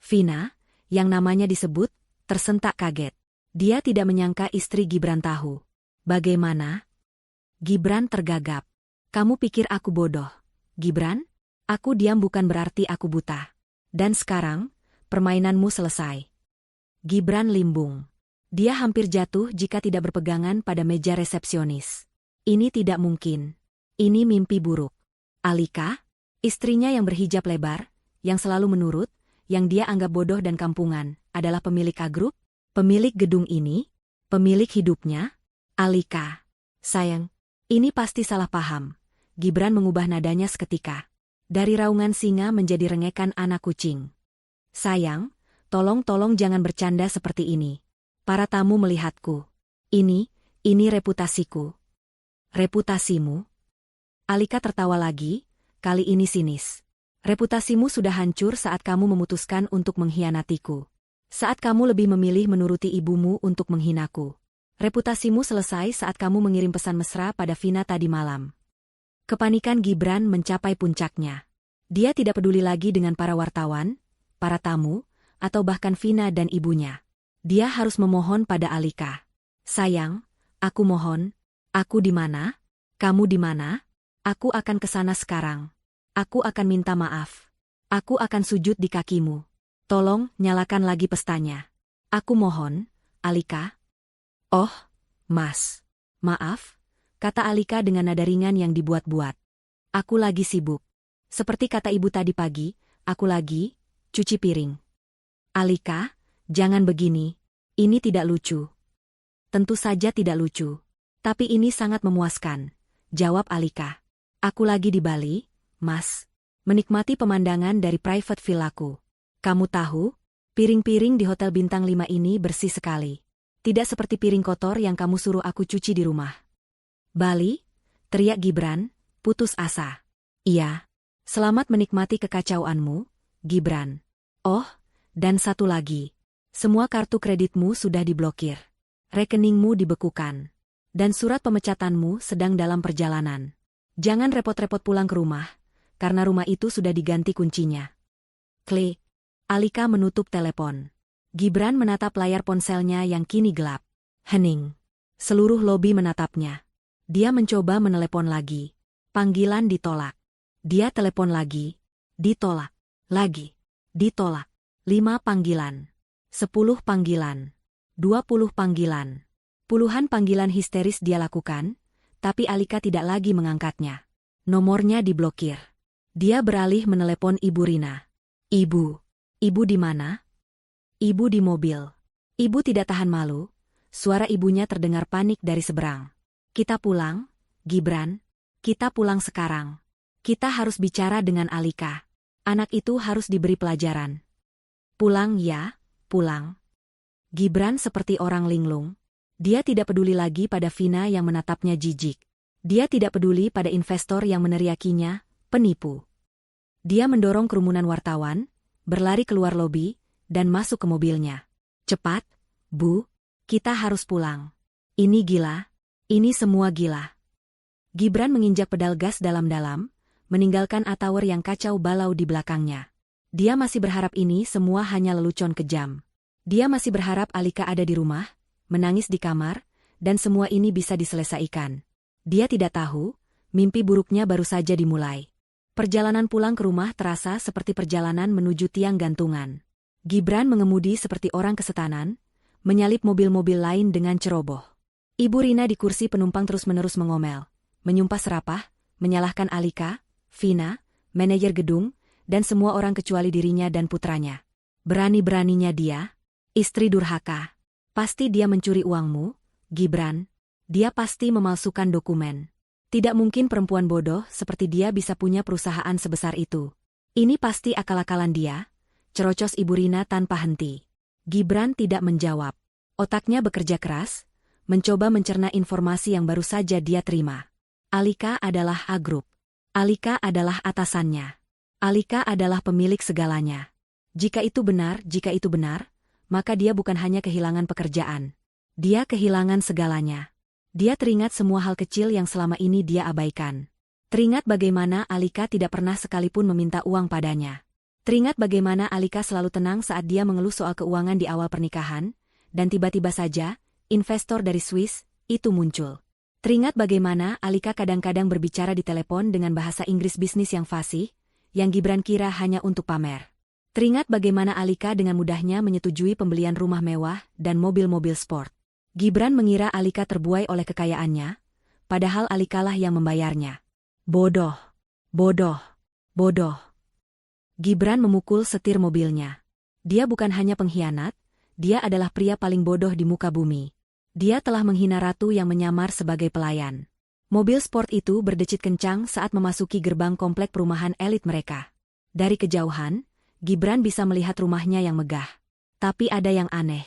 [SPEAKER 1] Vina, yang namanya disebut, tersentak kaget. Dia tidak menyangka istri Gibran tahu. Bagaimana? Gibran tergagap. Kamu pikir aku bodoh, Gibran? Aku diam bukan berarti aku buta. Dan sekarang, permainanmu selesai. Gibran limbung. Dia hampir jatuh jika tidak berpegangan pada meja resepsionis. Ini tidak mungkin. Ini mimpi buruk. Alika, istrinya yang berhijab lebar, yang selalu menurut, yang dia anggap bodoh dan kampungan, adalah pemilik A Group? Pemilik gedung ini? Pemilik hidupnya? Alika. Sayang, ini pasti salah paham. Gibran mengubah nadanya seketika. Dari raungan singa menjadi rengekan anak kucing. Sayang, tolong jangan bercanda seperti ini. Para tamu melihatku. Ini reputasiku. Reputasimu? Alika tertawa lagi, kali ini sinis. Reputasimu sudah hancur saat kamu memutuskan untuk mengkhianatiku. Saat kamu lebih memilih menuruti ibumu untuk menghinaku. Reputasimu selesai saat kamu mengirim pesan mesra pada Vina tadi malam. Kepanikan Gibran mencapai puncaknya. Dia tidak peduli lagi dengan para wartawan, para tamu, atau bahkan Vina dan ibunya. Dia harus memohon pada Alika. Sayang, aku mohon. Aku di mana? Kamu di mana? Aku akan ke sana sekarang. Aku akan minta maaf. Aku akan sujud di kakimu. Tolong, nyalakan lagi pestanya. Aku mohon, Alika. Oh, Mas. Maaf, kata Alika dengan nada ringan yang dibuat-buat. Aku lagi sibuk. Seperti kata ibu tadi pagi, aku lagi cuci piring. Alika, jangan begini. Ini tidak lucu. Tentu saja tidak lucu. Tapi ini sangat memuaskan, jawab Alika. Aku lagi di Bali, Mas. Menikmati pemandangan dari private villaku. Kamu tahu, piring-piring di Hotel Bintang 5 ini bersih sekali. Tidak seperti piring kotor yang kamu suruh aku cuci di rumah. Bali? Teriak Gibran, putus asa. Iya. Selamat menikmati kekacauanmu, Gibran. Oh, dan satu lagi. Semua kartu kreditmu sudah diblokir. Rekeningmu dibekukan. Dan surat pemecatanmu sedang dalam perjalanan. Jangan repot-repot pulang ke rumah, karena rumah itu sudah diganti kuncinya. Klik. Alika menutup telepon. Gibran menatap layar ponselnya yang kini gelap. Hening. Seluruh lobi menatapnya. Dia mencoba menelepon lagi. Panggilan ditolak. Dia telepon lagi. Ditolak. Lagi. Ditolak. 5 panggilan. 10 panggilan. 20 panggilan. Puluhan panggilan histeris dia lakukan, tapi Alika tidak lagi mengangkatnya. Nomornya diblokir. Dia beralih menelepon Ibu Rina. Ibu. Ibu di mana? Ibu di mobil. Ibu tidak tahan malu. Suara ibunya terdengar panik dari seberang. Kita pulang, Gibran. Kita pulang sekarang. Kita harus bicara dengan Alika. Anak itu harus diberi pelajaran. Pulang ya, pulang. Gibran seperti orang linglung. Dia tidak peduli lagi pada Vina yang menatapnya jijik. Dia tidak peduli pada investor yang meneriakinya, penipu. Dia mendorong kerumunan wartawan, berlari keluar lobi, dan masuk ke mobilnya. Cepat, Bu, kita harus pulang. Ini gila, ini semua gila. Gibran menginjak pedal gas dalam-dalam, meninggalkan Atauer yang kacau balau di belakangnya. Dia masih berharap ini semua hanya lelucon kejam. Dia masih berharap Alika ada di rumah, menangis di kamar, dan semua ini bisa diselesaikan. Dia tidak tahu, mimpi buruknya baru saja dimulai. Perjalanan pulang ke rumah terasa seperti perjalanan menuju tiang gantungan. Gibran mengemudi seperti orang kesetanan, menyalip mobil-mobil lain dengan ceroboh. Ibu Rina di kursi penumpang terus-menerus mengomel, menyumpah serapah, menyalahkan Alika, Vina, manajer gedung, dan semua orang kecuali dirinya dan putranya. Berani-beraninya dia, istri durhaka. Pasti dia mencuri uangmu, Gibran. Dia pasti memalsukan dokumen. Tidak mungkin perempuan bodoh seperti dia bisa punya perusahaan sebesar itu. Ini pasti akal-akalan dia, cerocos Ibu Rina tanpa henti. Gibran tidak menjawab. Otaknya bekerja keras, mencoba mencerna informasi yang baru saja dia terima. Alika adalah A Group. Alika adalah atasannya. Alika adalah pemilik segalanya. Jika itu benar, maka dia bukan hanya kehilangan pekerjaan. Dia kehilangan segalanya. Dia teringat semua hal kecil yang selama ini dia abaikan. Teringat bagaimana Alika tidak pernah sekalipun meminta uang padanya. Teringat bagaimana Alika selalu tenang saat dia mengeluh soal keuangan di awal pernikahan, dan tiba-tiba saja, investor dari Swiss, itu muncul. Teringat bagaimana Alika kadang-kadang berbicara di telepon dengan bahasa Inggris bisnis yang fasih, yang Gibran kira hanya untuk pamer. Teringat bagaimana Alika dengan mudahnya menyetujui pembelian rumah mewah dan mobil-mobil sport. Gibran mengira Alika terbuai oleh kekayaannya, padahal Alikalah yang membayarnya. Bodoh, bodoh, bodoh. Gibran memukul setir mobilnya. Dia bukan hanya pengkhianat, dia adalah pria paling bodoh di muka bumi. Dia telah menghina ratu yang menyamar sebagai pelayan. Mobil sport itu berdecit kencang saat memasuki gerbang komplek perumahan elit mereka. Dari kejauhan, Gibran bisa melihat rumahnya yang megah. Tapi ada yang aneh.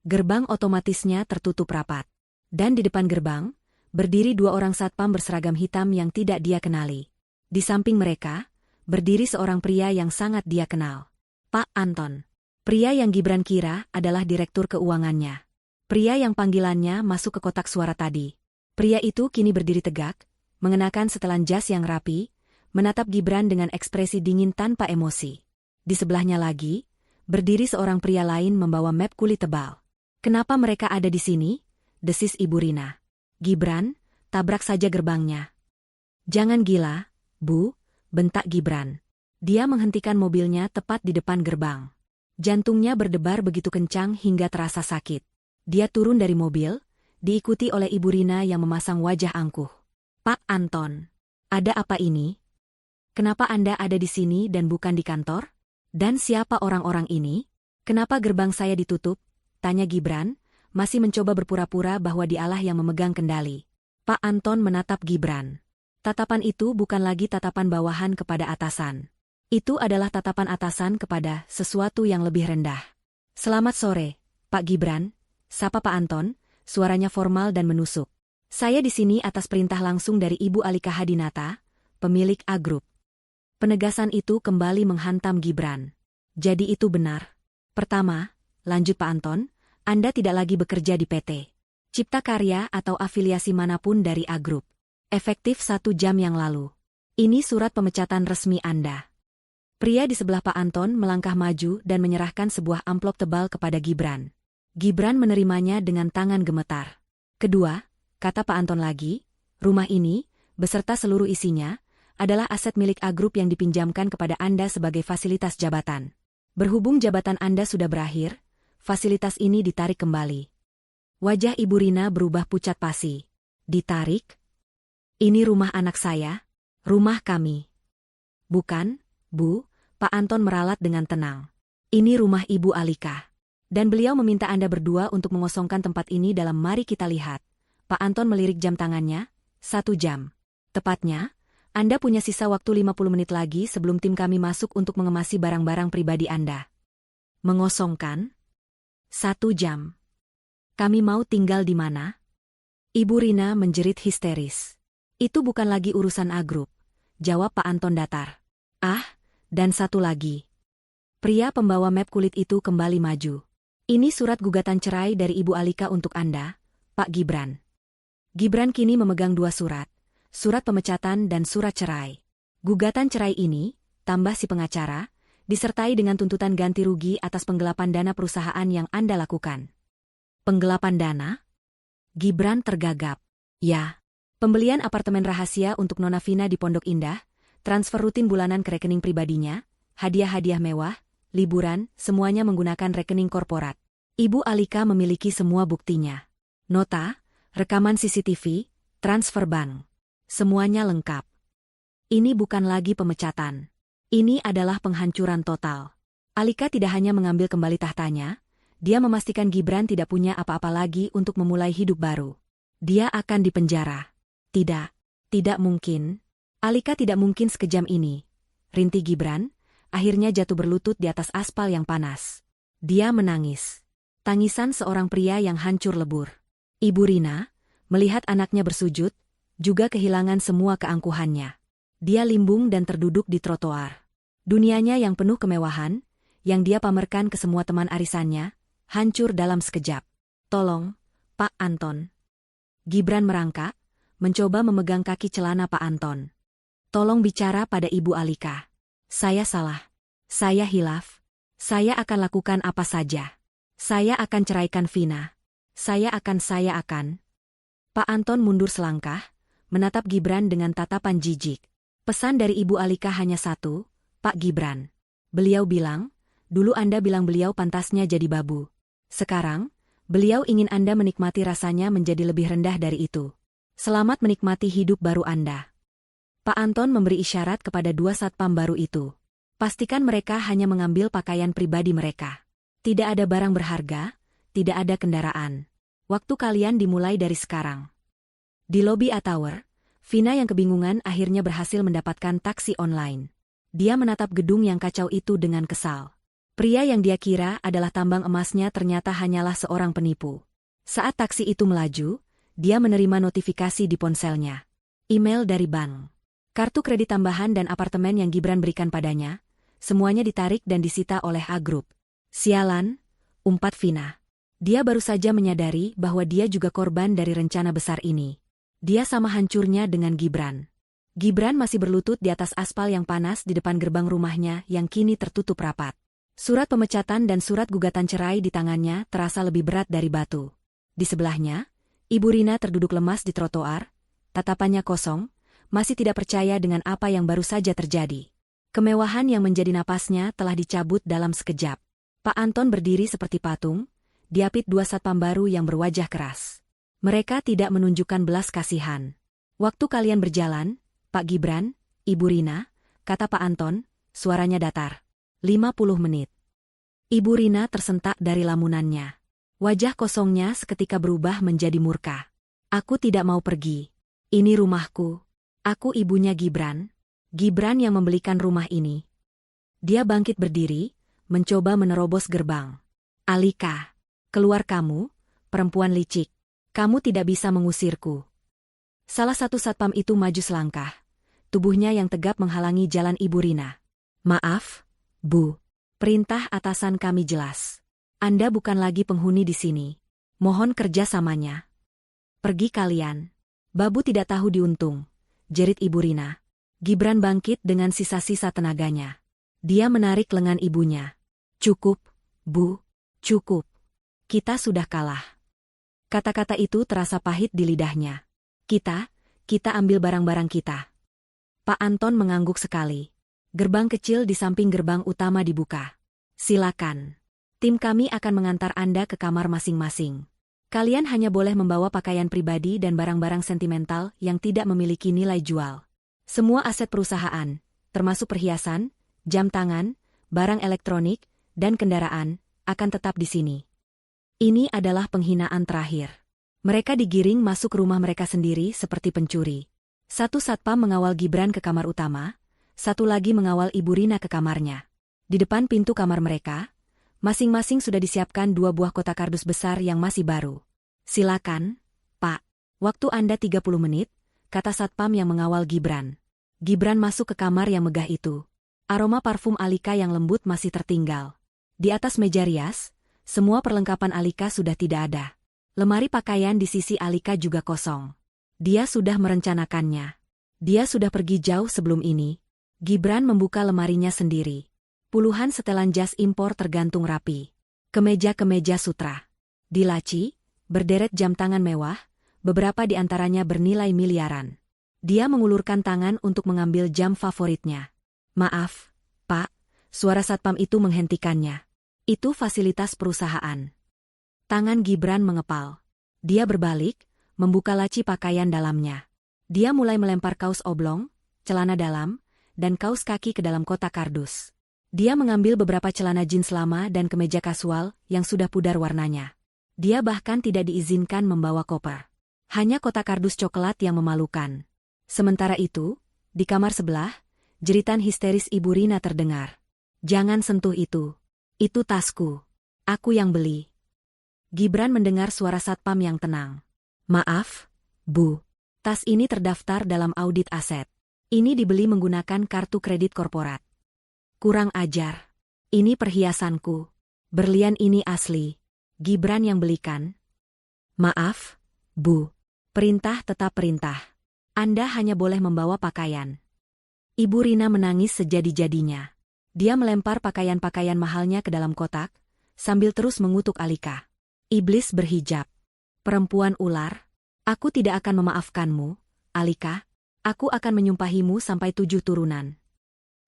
[SPEAKER 1] Gerbang otomatisnya tertutup rapat. Dan di depan gerbang, berdiri dua orang satpam berseragam hitam yang tidak dia kenali. Di samping mereka, berdiri seorang pria yang sangat dia kenal. Pak Anton. Pria yang Gibran kira adalah direktur keuangannya. Pria yang panggilannya masuk ke kotak suara tadi. Pria itu kini berdiri tegak, mengenakan setelan jas yang rapi, menatap Gibran dengan ekspresi dingin tanpa emosi. Di sebelahnya lagi, berdiri seorang pria lain membawa map kulit tebal. Kenapa mereka ada di sini? Desis Ibu Rina. Gibran, tabrak saja gerbangnya. Jangan gila, Bu, bentak Gibran. Dia menghentikan mobilnya tepat di depan gerbang. Jantungnya berdebar begitu kencang hingga terasa sakit. Dia turun dari mobil, diikuti oleh Ibu Rina yang memasang wajah angkuh. Pak Anton, ada apa ini? Kenapa Anda ada di sini dan bukan di kantor? Dan siapa orang-orang ini? Kenapa gerbang saya ditutup? Tanya Gibran, masih mencoba berpura-pura bahwa dialah yang memegang kendali. Pak Anton menatap Gibran. Tatapan itu bukan lagi tatapan bawahan kepada atasan. Itu adalah tatapan atasan kepada sesuatu yang lebih rendah. Selamat sore, Pak Gibran, sapa Pak Anton, suaranya formal dan menusuk. Saya di sini atas perintah langsung dari Ibu Alika Hadinata, pemilik A Group. Penegasan itu kembali menghantam Gibran. Jadi itu benar. Pertama, lanjut Pak Anton, Anda tidak lagi bekerja di PT Cipta Karya atau afiliasi manapun dari A Group. Efektif 1 jam yang lalu. Ini surat pemecatan resmi Anda. Pria di sebelah Pak Anton melangkah maju dan menyerahkan sebuah amplop tebal kepada Gibran. Gibran menerimanya dengan tangan gemetar. Kedua, kata Pak Anton lagi, rumah ini, beserta seluruh isinya, adalah aset milik A Group yang dipinjamkan kepada Anda sebagai fasilitas jabatan. Berhubung jabatan Anda sudah berakhir, fasilitas ini ditarik kembali. Wajah Ibu Rina berubah pucat pasi. Ditarik? Ini rumah anak saya, rumah kami. Bukan, Bu, Pak Anton meralat dengan tenang. Ini rumah Ibu Alika. Dan beliau meminta Anda berdua untuk mengosongkan tempat ini dalam mari kita lihat. Pak Anton melirik jam tangannya, 1 jam. Tepatnya, Anda punya sisa waktu 50 menit lagi sebelum tim kami masuk untuk mengemasi barang-barang pribadi Anda. Mengosongkan? 1 jam. Kami mau tinggal di mana? Ibu Rina menjerit histeris. Itu bukan lagi urusan A Group, jawab Pak Anton datar. Ah, dan satu lagi. Pria pembawa map kulit itu kembali maju. Ini surat gugatan cerai dari Ibu Alika untuk Anda, Pak Gibran. Gibran kini memegang 2 surat, surat pemecatan dan surat cerai. Gugatan cerai ini, tambah si pengacara, disertai dengan tuntutan ganti rugi atas penggelapan dana perusahaan yang Anda lakukan. Penggelapan dana? Gibran tergagap. Ya, pembelian apartemen rahasia untuk Nona Vina di Pondok Indah, transfer rutin bulanan ke rekening pribadinya, hadiah-hadiah mewah, liburan, semuanya menggunakan rekening korporat. Ibu Alika memiliki semua buktinya. Nota, rekaman CCTV, transfer bank. Semuanya lengkap. Ini bukan lagi pemecatan. Ini adalah penghancuran total. Alika tidak hanya mengambil kembali tahtanya, dia memastikan Gibran tidak punya apa-apa lagi untuk memulai hidup baru. Dia akan dipenjara. Tidak, tidak mungkin. Alika tidak mungkin sekejam ini. Rintih Gibran, akhirnya jatuh berlutut di atas aspal yang panas. Dia menangis. Tangisan seorang pria yang hancur lebur. Ibu Rina, melihat anaknya bersujud, juga kehilangan semua keangkuhannya. Dia limbung dan terduduk di trotoar. Dunianya yang penuh kemewahan, yang dia pamerkan ke semua teman arisannya, hancur dalam sekejap. Tolong, Pak Anton. Gibran merangkak, mencoba memegang kaki celana Pak Anton. Tolong bicara pada Ibu Alika. Saya salah. Saya hilaf. Saya akan lakukan apa saja. Saya akan ceraikan Vina. Saya akan. Pak Anton mundur selangkah, menatap Gibran dengan tatapan jijik. Pesan dari Ibu Alika hanya satu, Pak Gibran. Beliau bilang, dulu Anda bilang beliau pantasnya jadi babu. Sekarang, beliau ingin Anda menikmati rasanya menjadi lebih rendah dari itu. Selamat menikmati hidup baru Anda. Pak Anton memberi isyarat kepada 2 satpam baru itu. Pastikan mereka hanya mengambil pakaian pribadi mereka. Tidak ada barang berharga, tidak ada kendaraan. Waktu kalian dimulai dari sekarang. Di lobi A Tower, Vina yang kebingungan akhirnya berhasil mendapatkan taksi online. Dia menatap gedung yang kacau itu dengan kesal. Pria yang dia kira adalah tambang emasnya ternyata hanyalah seorang penipu. Saat taksi itu melaju, dia menerima notifikasi di ponselnya. Email dari bank. Kartu kredit tambahan dan apartemen yang Gibran berikan padanya, semuanya ditarik dan disita oleh A Group. Sialan, umpat Vina. Dia baru saja menyadari bahwa dia juga korban dari rencana besar ini. Dia sama hancurnya dengan Gibran. Gibran masih berlutut di atas aspal yang panas di depan gerbang rumahnya yang kini tertutup rapat. Surat pemecatan dan surat gugatan cerai di tangannya terasa lebih berat dari batu. Di sebelahnya, Ibu Rina terduduk lemas di trotoar, tatapannya kosong, masih tidak percaya dengan apa yang baru saja terjadi. Kemewahan yang menjadi napasnya telah dicabut dalam sekejap. Pak Anton berdiri seperti patung, diapit 2 satpam baru yang berwajah keras. Mereka tidak menunjukkan belas kasihan. Waktu kalian berjalan, Pak Gibran, Ibu Rina, kata Pak Anton, suaranya datar. 50 menit. Ibu Rina tersentak dari lamunannya. Wajah kosongnya seketika berubah menjadi murka. Aku tidak mau pergi. Ini rumahku. Aku ibunya Gibran. Gibran yang membelikan rumah ini. Dia bangkit berdiri, mencoba menerobos gerbang. Alika, keluar kamu, perempuan licik. Kamu tidak bisa mengusirku. Salah satu satpam itu maju selangkah. Tubuhnya yang tegap menghalangi jalan Ibu Rina. Maaf, Bu. Perintah atasan kami jelas. Anda bukan lagi penghuni di sini. Mohon kerjasamanya. Pergi kalian. Babu tidak tahu diuntung, jerit Ibu Rina. Gibran bangkit dengan sisa-sisa tenaganya. Dia menarik lengan ibunya. Cukup, Bu. Cukup. Kita sudah kalah. Kata-kata itu terasa pahit di lidahnya. Kita ambil barang-barang kita. Pak Anton mengangguk sekali. Gerbang kecil di samping gerbang utama dibuka. Silakan. Tim kami akan mengantar Anda ke kamar masing-masing. Kalian hanya boleh membawa pakaian pribadi dan barang-barang sentimental yang tidak memiliki nilai jual. Semua aset perusahaan, termasuk perhiasan, jam tangan, barang elektronik, dan kendaraan, akan tetap di sini. Ini adalah penghinaan terakhir. Mereka digiring masuk rumah mereka sendiri seperti pencuri. Satu satpam mengawal Gibran ke kamar utama, satu lagi mengawal Ibu Rina ke kamarnya. Di depan pintu kamar mereka, masing-masing sudah disiapkan 2 buah kotak kardus besar yang masih baru. Silakan, Pak. Waktu Anda 30 menit, kata satpam yang mengawal Gibran. Gibran masuk ke kamar yang megah itu. Aroma parfum Alika yang lembut masih tertinggal. Di atas meja rias, semua perlengkapan Alika sudah tidak ada. Lemari pakaian di sisi Alika juga kosong. Dia sudah merencanakannya. Dia sudah pergi jauh sebelum ini. Gibran membuka lemarinya sendiri. Puluhan setelan jas impor tergantung rapi. Kemeja-kemeja sutra. Di laci, berderet jam tangan mewah, beberapa di antaranya bernilai miliaran. Dia mengulurkan tangan untuk mengambil jam favoritnya. Maaf, Pak, suara satpam itu menghentikannya. Itu fasilitas perusahaan. Tangan Gibran mengepal. Dia berbalik, membuka laci pakaian dalamnya. Dia mulai melempar kaos oblong, celana dalam, dan kaos kaki ke dalam kotak kardus. Dia mengambil beberapa celana jeans lama dan kemeja kasual yang sudah pudar warnanya. Dia bahkan tidak diizinkan membawa koper. Hanya kotak kardus coklat yang memalukan. Sementara itu, di kamar sebelah, jeritan histeris Ibu Rina terdengar. Jangan sentuh itu. Itu tasku. Aku yang beli. Gibran mendengar suara satpam yang tenang. Maaf, Bu. Tas ini terdaftar dalam audit aset. Ini dibeli menggunakan kartu kredit korporat. Kurang ajar. Ini perhiasanku. Berlian ini asli. Gibran yang belikan. Maaf, Bu. Perintah tetap perintah. Anda hanya boleh membawa pakaian. Ibu Rina menangis sejadi-jadinya. Dia melempar pakaian-pakaian mahalnya ke dalam kotak, sambil terus mengutuk Alika. Iblis berhijab. Perempuan ular. Aku tidak akan memaafkanmu, Alika. Aku akan menyumpahimu sampai 7 turunan.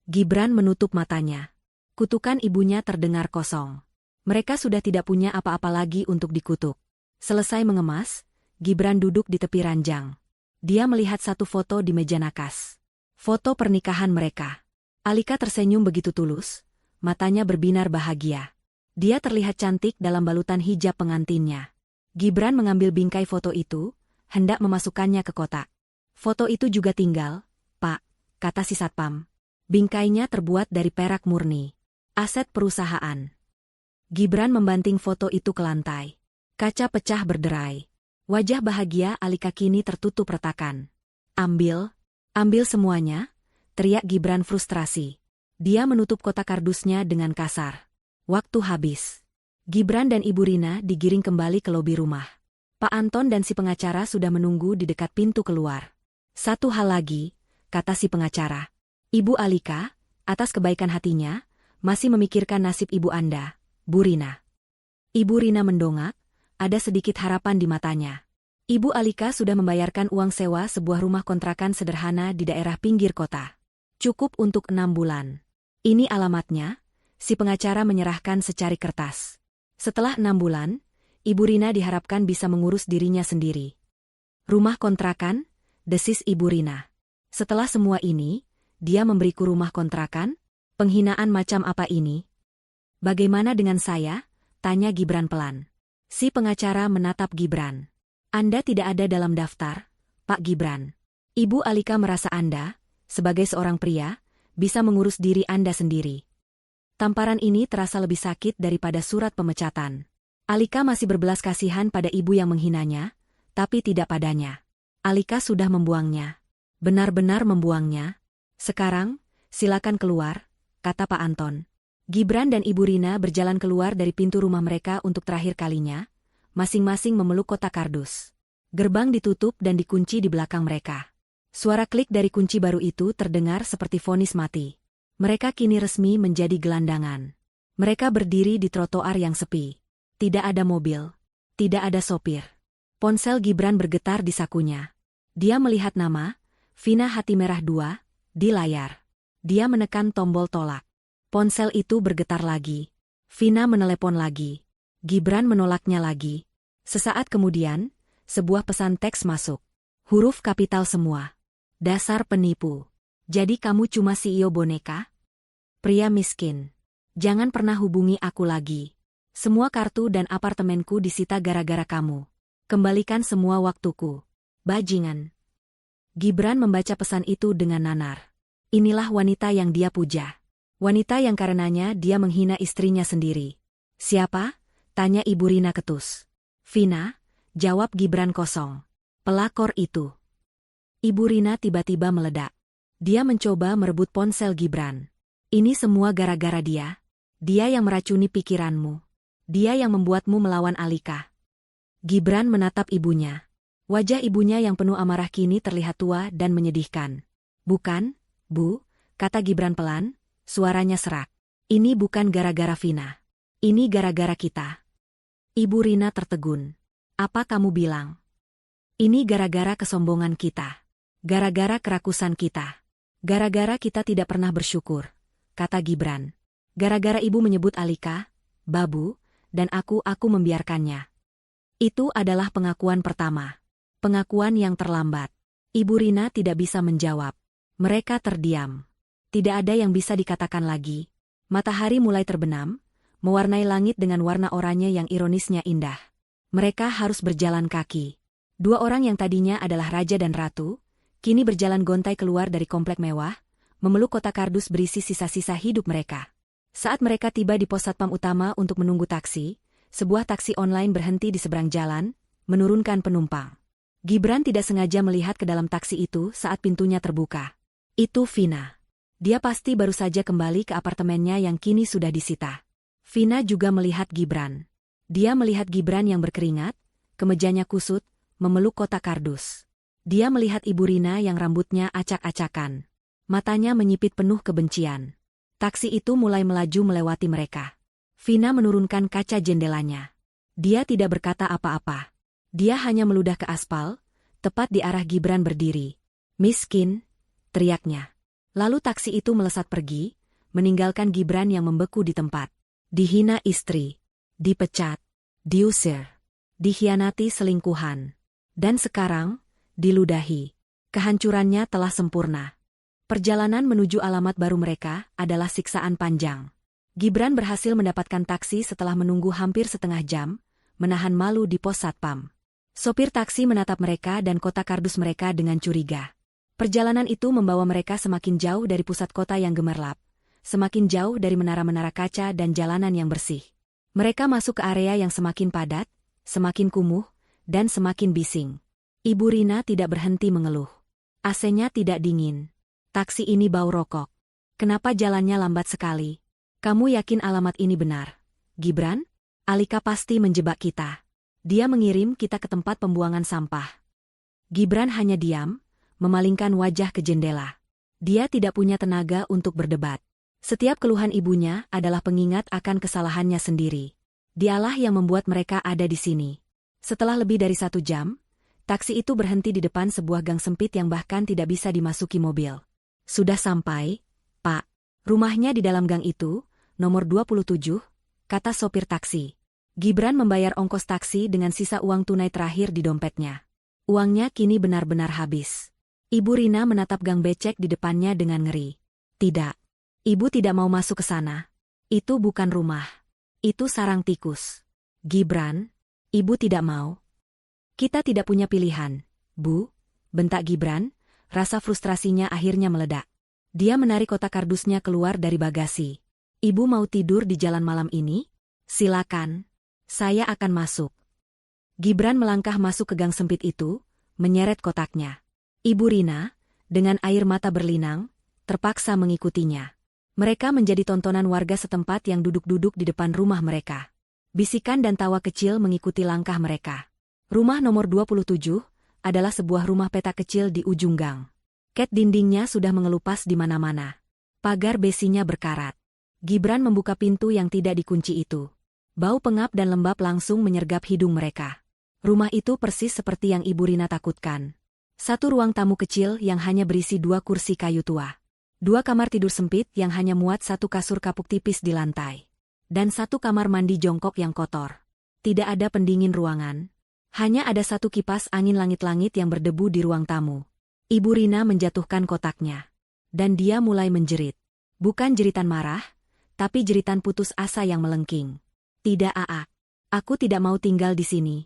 [SPEAKER 1] Gibran menutup matanya. Kutukan ibunya terdengar kosong. Mereka sudah tidak punya apa-apa lagi untuk dikutuk. Selesai mengemas, Gibran duduk di tepi ranjang. Dia melihat satu foto di meja nakas. Foto pernikahan mereka. Alika tersenyum begitu tulus, matanya berbinar bahagia. Dia terlihat cantik dalam balutan hijab pengantinnya. Gibran mengambil bingkai foto itu, hendak memasukkannya ke kotak. Foto itu juga tinggal, Pak, kata si satpam. Bingkainya terbuat dari perak murni. Aset perusahaan. Gibran membanting foto itu ke lantai. Kaca pecah berderai. Wajah bahagia Alika kini tertutup retakan. Ambil semuanya, teriak Gibran frustrasi. Dia menutup kotak kardusnya dengan kasar. Waktu habis. Gibran dan Ibu Rina digiring kembali ke lobi rumah. Pak Anton dan si pengacara sudah menunggu di dekat pintu keluar. Satu hal lagi, kata si pengacara. Ibu Alika, atas kebaikan hatinya, masih memikirkan nasib ibu Anda, Bu Rina. Ibu Rina mendongak, ada sedikit harapan di matanya. Ibu Alika sudah membayarkan uang sewa sebuah rumah kontrakan sederhana di daerah pinggir kota. Cukup untuk 6 bulan. Ini alamatnya, si pengacara menyerahkan secari kertas. Setelah 6 bulan, Ibu Rina diharapkan bisa mengurus dirinya sendiri. Rumah kontrakan, desis Ibu Rina. Setelah semua ini, dia memberiku rumah kontrakan? Penghinaan macam apa ini? Bagaimana dengan saya? Tanya Gibran pelan. Si pengacara menatap Gibran. Anda tidak ada dalam daftar, Pak Gibran. Ibu Alika merasa Anda, sebagai seorang pria, bisa mengurus diri Anda sendiri. Tamparan ini terasa lebih sakit daripada surat pemecatan. Alika masih berbelas kasihan pada ibu yang menghinanya, tapi tidak padanya. Alika sudah membuangnya. Benar-benar membuangnya. Sekarang, silakan keluar, kata Pak Anton. Gibran dan Ibu Rina berjalan keluar dari pintu rumah mereka untuk terakhir kalinya, masing-masing memeluk kotak kardus. Gerbang ditutup dan dikunci di belakang mereka. Suara klik dari kunci baru itu terdengar seperti vonis mati. Mereka kini resmi menjadi gelandangan. Mereka berdiri di trotoar yang sepi. Tidak ada mobil. Tidak ada sopir. Ponsel Gibran bergetar di sakunya. Dia melihat nama, Vina Hati Merah 2, di layar. Dia menekan tombol tolak. Ponsel itu bergetar lagi. Vina menelepon lagi. Gibran menolaknya lagi. Sesaat kemudian, sebuah pesan teks masuk. Huruf kapital semua. Dasar penipu. Jadi kamu cuma CEO boneka? Pria miskin. Jangan pernah hubungi aku lagi. Semua kartu dan apartemenku disita gara-gara kamu. Kembalikan semua waktuku. Bajingan. Gibran membaca pesan itu dengan nanar. Inilah wanita yang dia puja. Wanita yang karenanya dia menghina istrinya sendiri. Siapa? Tanya Ibu Rina ketus. Vina, jawab Gibran kosong. Pelakor itu. Ibu Rina tiba-tiba meledak. Dia mencoba merebut ponsel Gibran. Ini semua gara-gara dia. Dia yang meracuni pikiranmu. Dia yang membuatmu melawan Alika. Gibran menatap ibunya. Wajah ibunya yang penuh amarah kini terlihat tua dan menyedihkan. Bukan, Bu, kata Gibran pelan, suaranya serak. Ini bukan gara-gara Vina. Ini gara-gara kita. Ibu Rina tertegun. Apa kamu bilang? Ini gara-gara kesombongan kita. Gara-gara kerakusan kita. Gara-gara kita tidak pernah bersyukur, kata Gibran. Gara-gara ibu menyebut Alika, Babu, dan aku membiarkannya. Itu adalah pengakuan pertama. Pengakuan yang terlambat. Ibu Rina tidak bisa menjawab. Mereka terdiam. Tidak ada yang bisa dikatakan lagi. Matahari mulai terbenam, mewarnai langit dengan warna oranye yang ironisnya indah. Mereka harus berjalan kaki. Dua orang yang tadinya adalah raja dan ratu, kini berjalan gontai keluar dari komplek mewah, memeluk kotak kardus berisi sisa-sisa hidup mereka. Saat mereka tiba di pos satpam utama untuk menunggu taksi, sebuah taksi online berhenti di seberang jalan, menurunkan penumpang. Gibran tidak sengaja melihat ke dalam taksi itu saat pintunya terbuka. Itu Vina. Dia pasti baru saja kembali ke apartemennya yang kini sudah disita. Vina juga melihat Gibran. Dia melihat Gibran yang berkeringat, kemejanya kusut, memeluk kotak kardus. Dia melihat Ibu Rina yang rambutnya acak-acakan. Matanya menyipit penuh kebencian. Taksi itu mulai melaju melewati mereka. Vina menurunkan kaca jendelanya. Dia tidak berkata apa-apa. Dia hanya meludah ke aspal, tepat di arah Gibran berdiri. Miskin, teriaknya. Lalu taksi itu melesat pergi, meninggalkan Gibran yang membeku di tempat. Dihina istri, dipecat, diusir, dikhianati selingkuhan. Dan sekarang, diludahi. Kehancurannya telah sempurna. Perjalanan menuju alamat baru mereka adalah siksaan panjang. Gibran berhasil mendapatkan taksi setelah menunggu hampir setengah jam, menahan malu di pos satpam. Sopir taksi menatap mereka dan kotak kardus mereka dengan curiga. Perjalanan itu membawa mereka semakin jauh dari pusat kota yang gemerlap, semakin jauh dari menara-menara kaca dan jalanan yang bersih. Mereka masuk ke area yang semakin padat, semakin kumuh, dan semakin bising. Ibu Rina tidak berhenti mengeluh. AC-nya tidak dingin. Taksi ini bau rokok. Kenapa jalannya lambat sekali? Kamu yakin alamat ini benar? Gibran? Alika pasti menjebak kita. Dia mengirim kita ke tempat pembuangan sampah. Gibran hanya diam, memalingkan wajah ke jendela. Dia tidak punya tenaga untuk berdebat. Setiap keluhan ibunya adalah pengingat akan kesalahannya sendiri. Dialah yang membuat mereka ada di sini. Setelah lebih dari 1 jam, taksi itu berhenti di depan sebuah gang sempit yang bahkan tidak bisa dimasuki mobil. Sudah sampai, Pak. Rumahnya di dalam gang itu, nomor 27, kata sopir taksi. Gibran membayar ongkos taksi dengan sisa uang tunai terakhir di dompetnya. Uangnya kini benar-benar habis. Ibu Rina menatap gang becek di depannya dengan ngeri. Tidak. Ibu tidak mau masuk ke sana. Itu bukan rumah. Itu sarang tikus. Gibran, ibu tidak mau. Kita tidak punya pilihan, Bu, bentak Gibran, rasa frustrasinya akhirnya meledak. Dia menarik kotak kardusnya keluar dari bagasi. Ibu mau tidur di jalan malam ini? Silakan. Saya akan masuk. Gibran melangkah masuk ke gang sempit itu, menyeret kotaknya. Ibu Rina, dengan air mata berlinang, terpaksa mengikutinya. Mereka menjadi tontonan warga setempat yang duduk-duduk di depan rumah mereka. Bisikan dan tawa kecil mengikuti langkah mereka. Rumah nomor 27 adalah sebuah rumah petak kecil di ujung gang. Ket dindingnya sudah mengelupas di mana-mana. Pagar besinya berkarat. Gibran membuka pintu yang tidak dikunci itu. Bau pengap dan lembab langsung menyergap hidung mereka. Rumah itu persis seperti yang Ibu Rina takutkan. Satu ruang tamu kecil yang hanya berisi 2 kursi kayu tua. 2 kamar tidur sempit yang hanya muat 1 kasur kapuk tipis di lantai. Dan 1 kamar mandi jongkok yang kotor. Tidak ada pendingin ruangan. Hanya ada 1 kipas angin langit-langit yang berdebu di ruang tamu. Ibu Rina menjatuhkan kotaknya. Dan dia mulai menjerit. Bukan jeritan marah, tapi jeritan putus asa yang melengking. Tidak, Aa. Aku tidak mau tinggal di sini.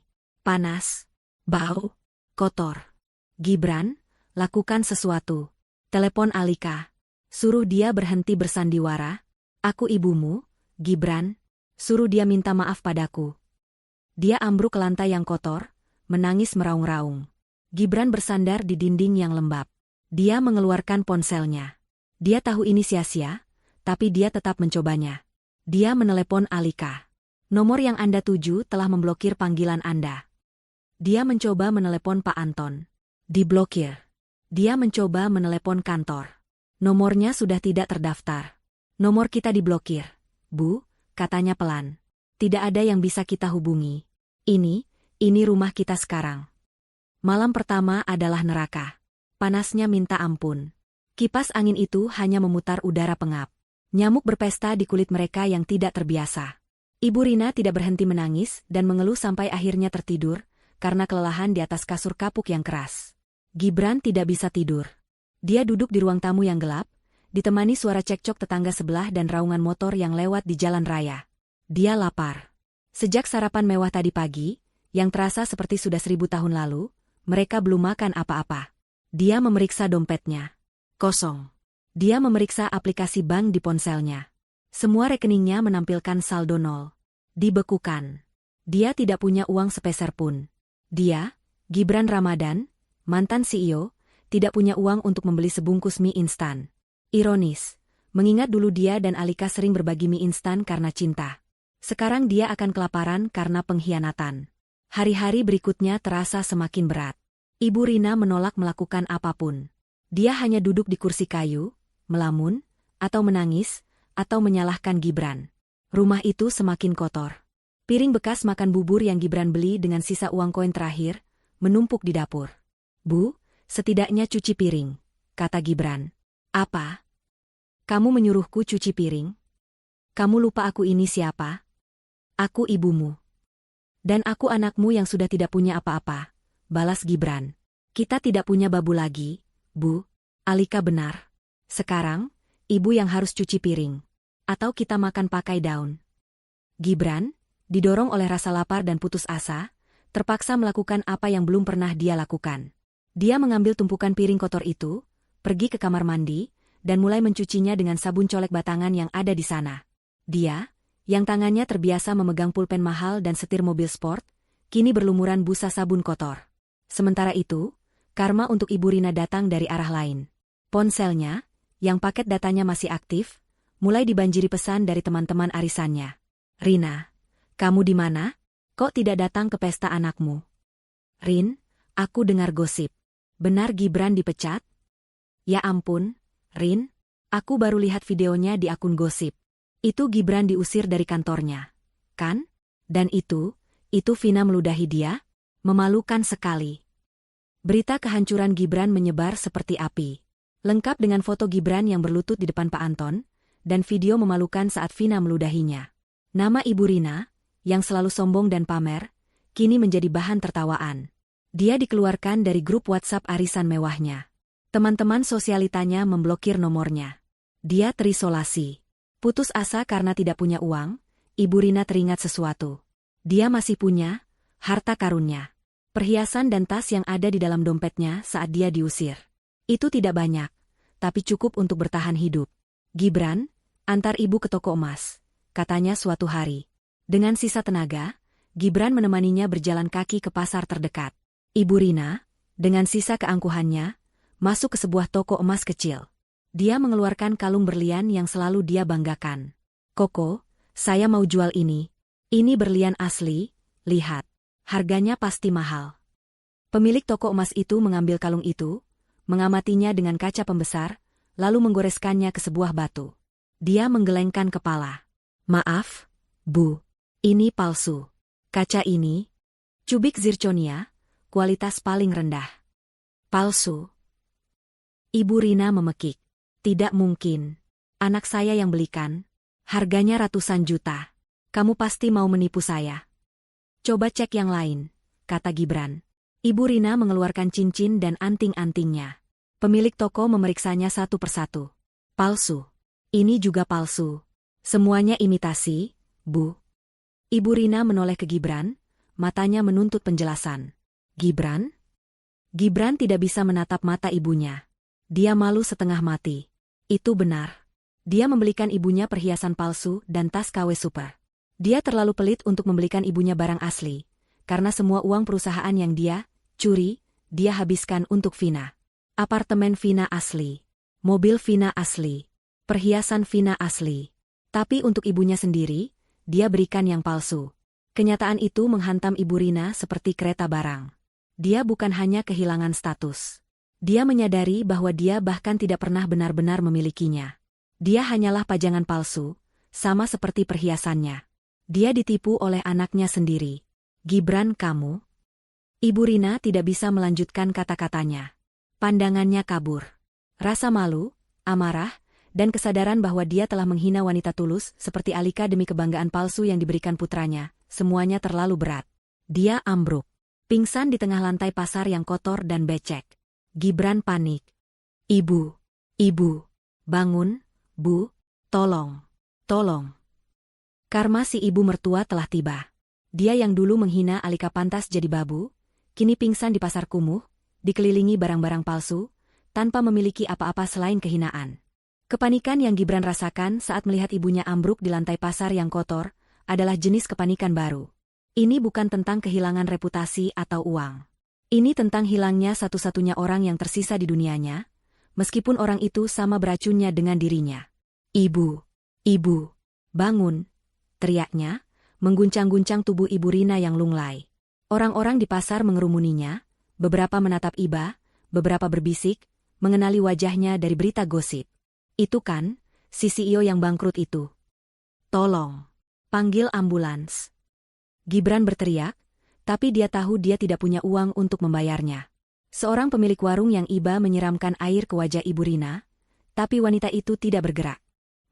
[SPEAKER 1] Panas. Bau. Kotor. Gibran, lakukan sesuatu. Telepon Alika. Suruh dia berhenti bersandiwara. Aku ibumu, Gibran. Suruh dia minta maaf padaku. Dia ambruk ke lantai yang kotor, menangis meraung-raung. Gibran bersandar di dinding yang lembab. Dia mengeluarkan ponselnya. Dia tahu ini sia-sia, tapi dia tetap mencobanya. Dia menelepon Alika. Nomor yang Anda tuju telah memblokir panggilan Anda. Dia mencoba menelepon Pak Anton. Diblokir. Dia mencoba menelepon kantor. Nomornya sudah tidak terdaftar. Nomor kita diblokir. Bu, katanya pelan. Tidak ada yang bisa kita hubungi. Ini rumah kita sekarang. Malam pertama adalah neraka. Panasnya minta ampun. Kipas angin itu hanya memutar udara pengap. Nyamuk berpesta di kulit mereka yang tidak terbiasa. Ibu Rina tidak berhenti menangis dan mengeluh sampai akhirnya tertidur, karena kelelahan di atas kasur kapuk yang keras. Gibran tidak bisa tidur. Dia duduk di ruang tamu yang gelap, ditemani suara cekcok tetangga sebelah dan raungan motor yang lewat di jalan raya. Dia lapar. Sejak sarapan mewah tadi pagi, yang terasa seperti sudah 1000 tahun lalu, mereka belum makan apa-apa. Dia memeriksa dompetnya. Kosong. Dia memeriksa aplikasi bank di ponselnya. Semua rekeningnya menampilkan saldo nol. Dibekukan. Dia tidak punya uang sepeser pun. Dia, Gibran Ramadan, mantan CEO, tidak punya uang untuk membeli sebungkus mie instan. Ironis, mengingat dulu dia dan Alika sering berbagi mie instan karena cinta. Sekarang dia akan kelaparan karena pengkhianatan. Hari-hari berikutnya terasa semakin berat. Ibu Rina menolak melakukan apapun. Dia hanya duduk di kursi kayu, melamun, atau menangis, atau menyalahkan Gibran. Rumah itu semakin kotor. Piring bekas makan bubur yang Gibran beli dengan sisa uang koin terakhir, menumpuk di dapur. Bu, setidaknya cuci piring, kata Gibran. Apa? Kamu menyuruhku cuci piring? Kamu lupa aku ini siapa? Aku ibumu. Dan aku anakmu yang sudah tidak punya apa-apa, balas Gibran. Kita tidak punya babu lagi, Bu. Alika benar. Sekarang, ibu yang harus cuci piring. Atau kita makan pakai daun. Gibran, didorong oleh rasa lapar dan putus asa, terpaksa melakukan apa yang belum pernah dia lakukan. Dia mengambil tumpukan piring kotor itu, pergi ke kamar mandi, dan mulai mencucinya dengan sabun colek batangan yang ada di sana. Dia, yang tangannya terbiasa memegang pulpen mahal dan setir mobil sport, kini berlumuran busa sabun kotor. Sementara itu, karma untuk Ibu Rina datang dari arah lain. Ponselnya, yang paket datanya masih aktif, mulai dibanjiri pesan dari teman-teman arisannya. Rina, kamu di mana? Kok tidak datang ke pesta anakmu? Rin, aku dengar gosip. Benar Gibran dipecat? Ya ampun, Rin, aku baru lihat videonya di akun gosip. Itu Gibran diusir dari kantornya. Kan? Dan itu Vina meludahi dia? Memalukan sekali. Berita kehancuran Gibran menyebar seperti api. Lengkap dengan foto Gibran yang berlutut di depan Pak Anton, dan video memalukan saat Vina meludahinya. Nama Ibu Rina, yang selalu sombong dan pamer, kini menjadi bahan tertawaan. Dia dikeluarkan dari grup WhatsApp arisan mewahnya. Teman-teman sosialitanya memblokir nomornya. Dia terisolasi. Putus asa karena tidak punya uang, Ibu Rina teringat sesuatu. Dia masih punya harta karunnya. Perhiasan dan tas yang ada di dalam dompetnya saat dia diusir. Itu tidak banyak, tapi cukup untuk bertahan hidup. Gibran, antar ibu ke toko emas, katanya suatu hari. Dengan sisa tenaga, Gibran menemaninya berjalan kaki ke pasar terdekat. Ibu Rina, dengan sisa keangkuhannya, masuk ke sebuah toko emas kecil. Dia mengeluarkan kalung berlian yang selalu dia banggakan. Koko, saya mau jual ini. Ini berlian asli, lihat. Harganya pasti mahal. Pemilik toko emas itu mengambil kalung itu, mengamatinya dengan kaca pembesar, lalu menggoreskannya ke sebuah batu. Dia menggelengkan kepala. Maaf, Bu. Ini palsu. Kaca ini, cubik zirconia, kualitas paling rendah. Palsu. Ibu Rina memekik. Tidak mungkin. Anak saya yang belikan. Harganya ratusan juta. Kamu pasti mau menipu saya. Coba cek yang lain, kata Gibran. Ibu Rina mengeluarkan cincin dan anting-antingnya. Pemilik toko memeriksanya satu persatu. Palsu. Ini juga palsu. Semuanya imitasi, Bu. Ibu Rina menoleh ke Gibran, matanya menuntut penjelasan. Gibran? Gibran tidak bisa menatap mata ibunya. Dia malu setengah mati. Itu benar. Dia membelikan ibunya perhiasan palsu dan tas KW super. Dia terlalu pelit untuk membelikan ibunya barang asli, karena semua uang perusahaan yang dia curi, dia habiskan untuk Vina. Apartemen Vina asli. Mobil Vina asli. Perhiasan Vina asli. Tapi untuk ibunya sendiri, dia berikan yang palsu. Kenyataan itu menghantam Ibu Rina seperti kereta barang. Dia bukan hanya kehilangan status. Dia menyadari bahwa dia bahkan tidak pernah benar-benar memilikinya. Dia hanyalah pajangan palsu, sama seperti perhiasannya. Dia ditipu oleh anaknya sendiri. Gibran, kamu? Ibu Rina tidak bisa melanjutkan kata-katanya. Pandangannya kabur. Rasa malu, amarah, dan kesadaran bahwa dia telah menghina wanita tulus seperti Alika demi kebanggaan palsu yang diberikan putranya, semuanya terlalu berat. Dia ambruk. Pingsan di tengah lantai pasar yang kotor dan becek. Gibran panik. Ibu. Ibu. Bangun, Bu. Tolong. Tolong. Karma si ibu mertua telah tiba. Dia yang dulu menghina Alika pantas jadi babu, kini pingsan di pasar kumuh, dikelilingi barang-barang palsu, tanpa memiliki apa-apa selain kehinaan. Kepanikan yang Gibran rasakan saat melihat ibunya ambruk di lantai pasar yang kotor, adalah jenis kepanikan baru. Ini bukan tentang kehilangan reputasi atau uang. Ini tentang hilangnya satu-satunya orang yang tersisa di dunianya, meskipun orang itu sama beracunnya dengan dirinya. Ibu. Ibu. Bangun. Teriaknya, mengguncang-guncang tubuh Ibu Rina yang lunglai. Orang-orang di pasar mengerumuninya, beberapa menatap Iba, beberapa berbisik, mengenali wajahnya dari berita gosip. Itu kan, si CEO yang bangkrut itu. Tolong. Panggil ambulans. Gibran berteriak, tapi dia tahu dia tidak punya uang untuk membayarnya. Seorang pemilik warung yang iba menyiramkan air ke wajah Ibu Rina, tapi wanita itu tidak bergerak.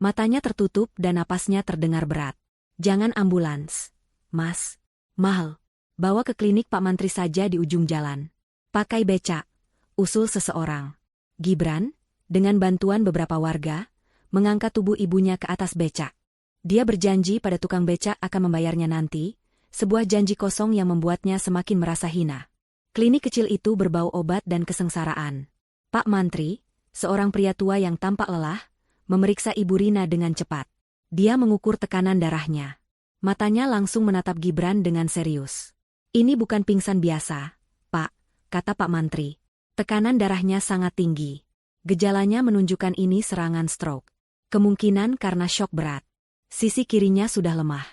[SPEAKER 1] Matanya tertutup dan napasnya terdengar berat. Jangan ambulans, Mas. Mahal. Bawa ke klinik Pak Mantri saja di ujung jalan. Pakai becak. Usul seseorang. Gibran, dengan bantuan beberapa warga, mengangkat tubuh ibunya ke atas becak. Dia berjanji pada tukang becak akan membayarnya nanti, sebuah janji kosong yang membuatnya semakin merasa hina. Klinik kecil itu berbau obat dan kesengsaraan. Pak Mantri, seorang pria tua yang tampak lelah, memeriksa Ibu Rina dengan cepat. Dia mengukur tekanan darahnya. Matanya langsung menatap Gibran dengan serius. Ini bukan pingsan biasa, Pak, kata Pak Mantri. Tekanan darahnya sangat tinggi. Gejalanya menunjukkan ini serangan stroke. Kemungkinan karena syok berat. Sisi kirinya sudah lemah.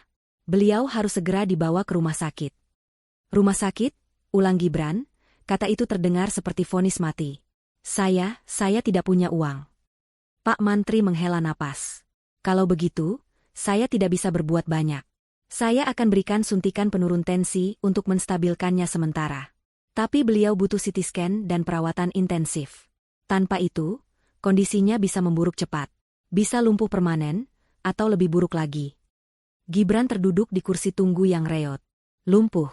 [SPEAKER 1] Beliau harus segera dibawa ke rumah sakit. Rumah sakit? Ulang Gibran, kata itu terdengar seperti vonis mati. Saya tidak punya uang. Pak Mantri menghela napas. Kalau begitu, saya tidak bisa berbuat banyak. Saya akan berikan suntikan penurun tensi untuk menstabilkannya sementara. Tapi beliau butuh CT scan dan perawatan intensif. Tanpa itu, kondisinya bisa memburuk cepat. Bisa lumpuh permanen, atau lebih buruk lagi. Gibran terduduk di kursi tunggu yang reot. Lumpuh.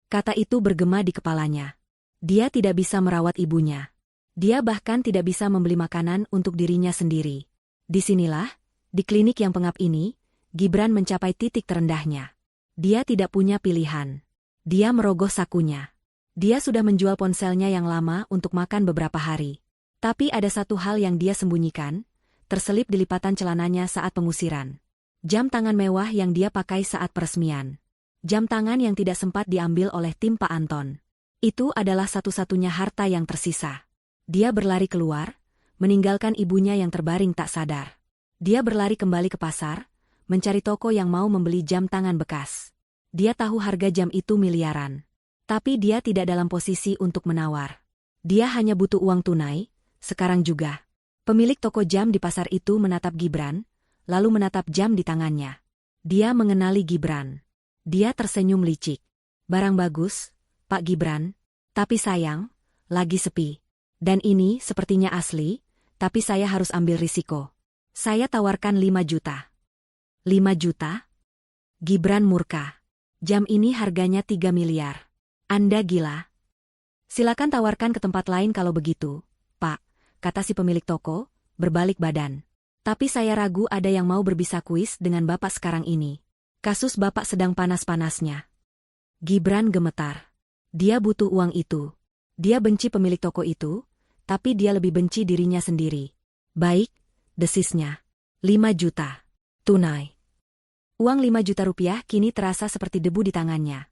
[SPEAKER 1] Kata itu bergema di kepalanya. Dia tidak bisa merawat ibunya. Dia bahkan tidak bisa membeli makanan untuk dirinya sendiri. Disinilah, di klinik yang pengap ini, Gibran mencapai titik terendahnya. Dia tidak punya pilihan. Dia merogoh sakunya. Dia sudah menjual ponselnya yang lama untuk makan beberapa hari. Tapi ada satu hal yang dia sembunyikan, terselip di lipatan celananya saat pengusiran. Jam tangan mewah yang dia pakai saat peresmian. Jam tangan yang tidak sempat diambil oleh tim Pak Anton. Itu adalah satu-satunya harta yang tersisa. Dia berlari keluar, meninggalkan ibunya yang terbaring tak sadar. Dia berlari kembali ke pasar, mencari toko yang mau membeli jam tangan bekas. Dia tahu harga jam itu miliaran. Tapi dia tidak dalam posisi untuk menawar. Dia hanya butuh uang tunai, sekarang juga. Pemilik toko jam di pasar itu menatap Gibran, lalu menatap jam di tangannya. Dia mengenali Gibran. Dia tersenyum licik. Barang bagus, Pak Gibran, tapi sayang, lagi sepi. Dan ini sepertinya asli, tapi saya harus ambil risiko. Saya tawarkan 5 juta. 5 juta? Gibran murka. Jam ini harganya 3 miliar. Anda gila? Silakan tawarkan ke tempat lain kalau begitu, Pak, kata si pemilik toko, berbalik badan. Tapi saya ragu ada yang mau berbisa kuis dengan Bapak sekarang ini. Kasus Bapak sedang panas-panasnya. Gibran gemetar. Dia butuh uang itu. Dia benci pemilik toko itu, tapi dia lebih benci dirinya sendiri. Baik, desisnya. 5 juta. Tunai. Uang 5 juta rupiah kini terasa seperti debu di tangannya.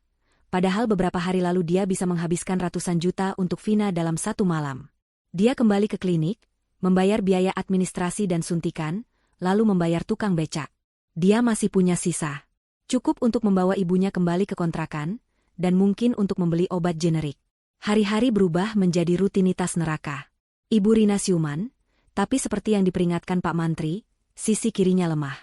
[SPEAKER 1] Padahal beberapa hari lalu dia bisa menghabiskan ratusan juta untuk Vina dalam satu malam. Dia kembali ke klinik, membayar biaya administrasi dan suntikan, lalu membayar tukang becak. Dia masih punya sisa. Cukup untuk membawa ibunya kembali ke kontrakan, dan mungkin untuk membeli obat generik. Hari-hari berubah menjadi rutinitas neraka. Ibu Rina siuman, tapi seperti yang diperingatkan Pak Mantri, sisi kirinya lemah.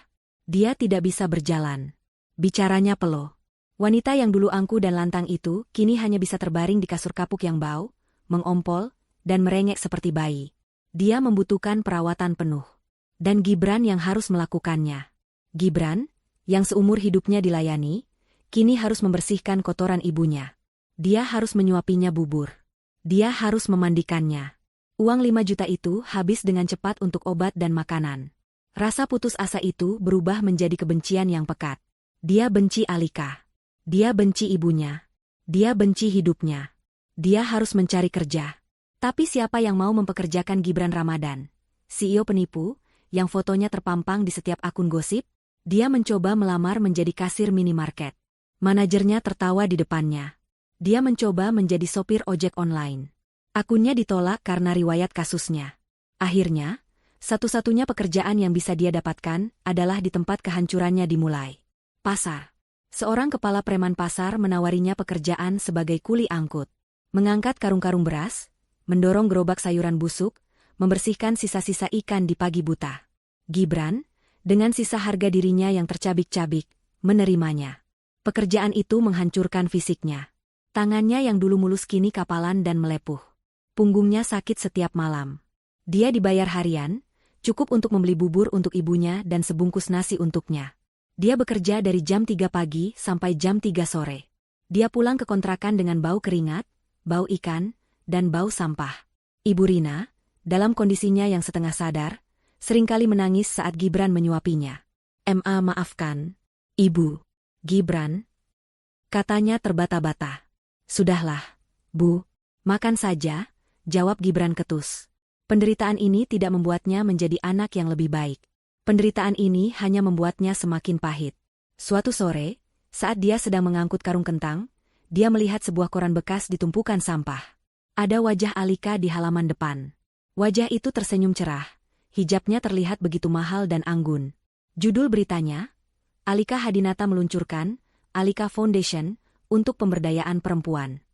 [SPEAKER 1] Dia tidak bisa berjalan. Bicaranya peluh. Wanita yang dulu angkuh dan lantang itu kini hanya bisa terbaring di kasur kapuk yang bau, mengompol, dan merengek seperti bayi. Dia membutuhkan perawatan penuh. Dan Gibran yang harus melakukannya. Gibran, yang seumur hidupnya dilayani, kini harus membersihkan kotoran ibunya. Dia harus menyuapinya bubur. Dia harus memandikannya. Uang 5 juta itu habis dengan cepat untuk obat dan makanan. Rasa putus asa itu berubah menjadi kebencian yang pekat. Dia benci Alika. Dia benci ibunya. Dia benci hidupnya. Dia harus mencari kerja. Tapi siapa yang mau mempekerjakan Gibran Ramadan? CEO penipu, yang fotonya terpampang di setiap akun gosip? Dia mencoba melamar menjadi kasir minimarket. Manajernya tertawa di depannya. Dia mencoba menjadi sopir ojek online. Akunnya ditolak karena riwayat kasusnya. Akhirnya, satu-satunya pekerjaan yang bisa dia dapatkan adalah di tempat kehancurannya dimulai. Pasar. Seorang kepala preman pasar menawarinya pekerjaan sebagai kuli angkut. Mengangkat karung-karung beras, mendorong gerobak sayuran busuk, membersihkan sisa-sisa ikan di pagi buta. Gibran, dengan sisa harga dirinya yang tercabik-cabik, menerimanya. Pekerjaan itu menghancurkan fisiknya. Tangannya yang dulu mulus kini kapalan dan melepuh. Punggungnya sakit setiap malam. Dia dibayar harian, cukup untuk membeli bubur untuk ibunya dan sebungkus nasi untuknya. Dia bekerja dari jam 3 pagi sampai jam 3 sore. Dia pulang ke kontrakan dengan bau keringat, bau ikan, dan bau sampah. Ibu Rina, dalam kondisinya yang setengah sadar, seringkali menangis saat Gibran menyuapinya. Maafkan, Ibu. Gibran, katanya terbata-bata. Sudahlah, Bu, makan saja, jawab Gibran ketus. Penderitaan ini tidak membuatnya menjadi anak yang lebih baik. Penderitaan ini hanya membuatnya semakin pahit. Suatu sore, saat dia sedang mengangkut karung kentang, dia melihat sebuah koran bekas di tumpukan sampah. Ada wajah Alika di halaman depan. Wajah itu tersenyum cerah, hijabnya terlihat begitu mahal dan anggun. Judul beritanya, Alika Hadinata meluncurkan Alika Foundation untuk pemberdayaan perempuan.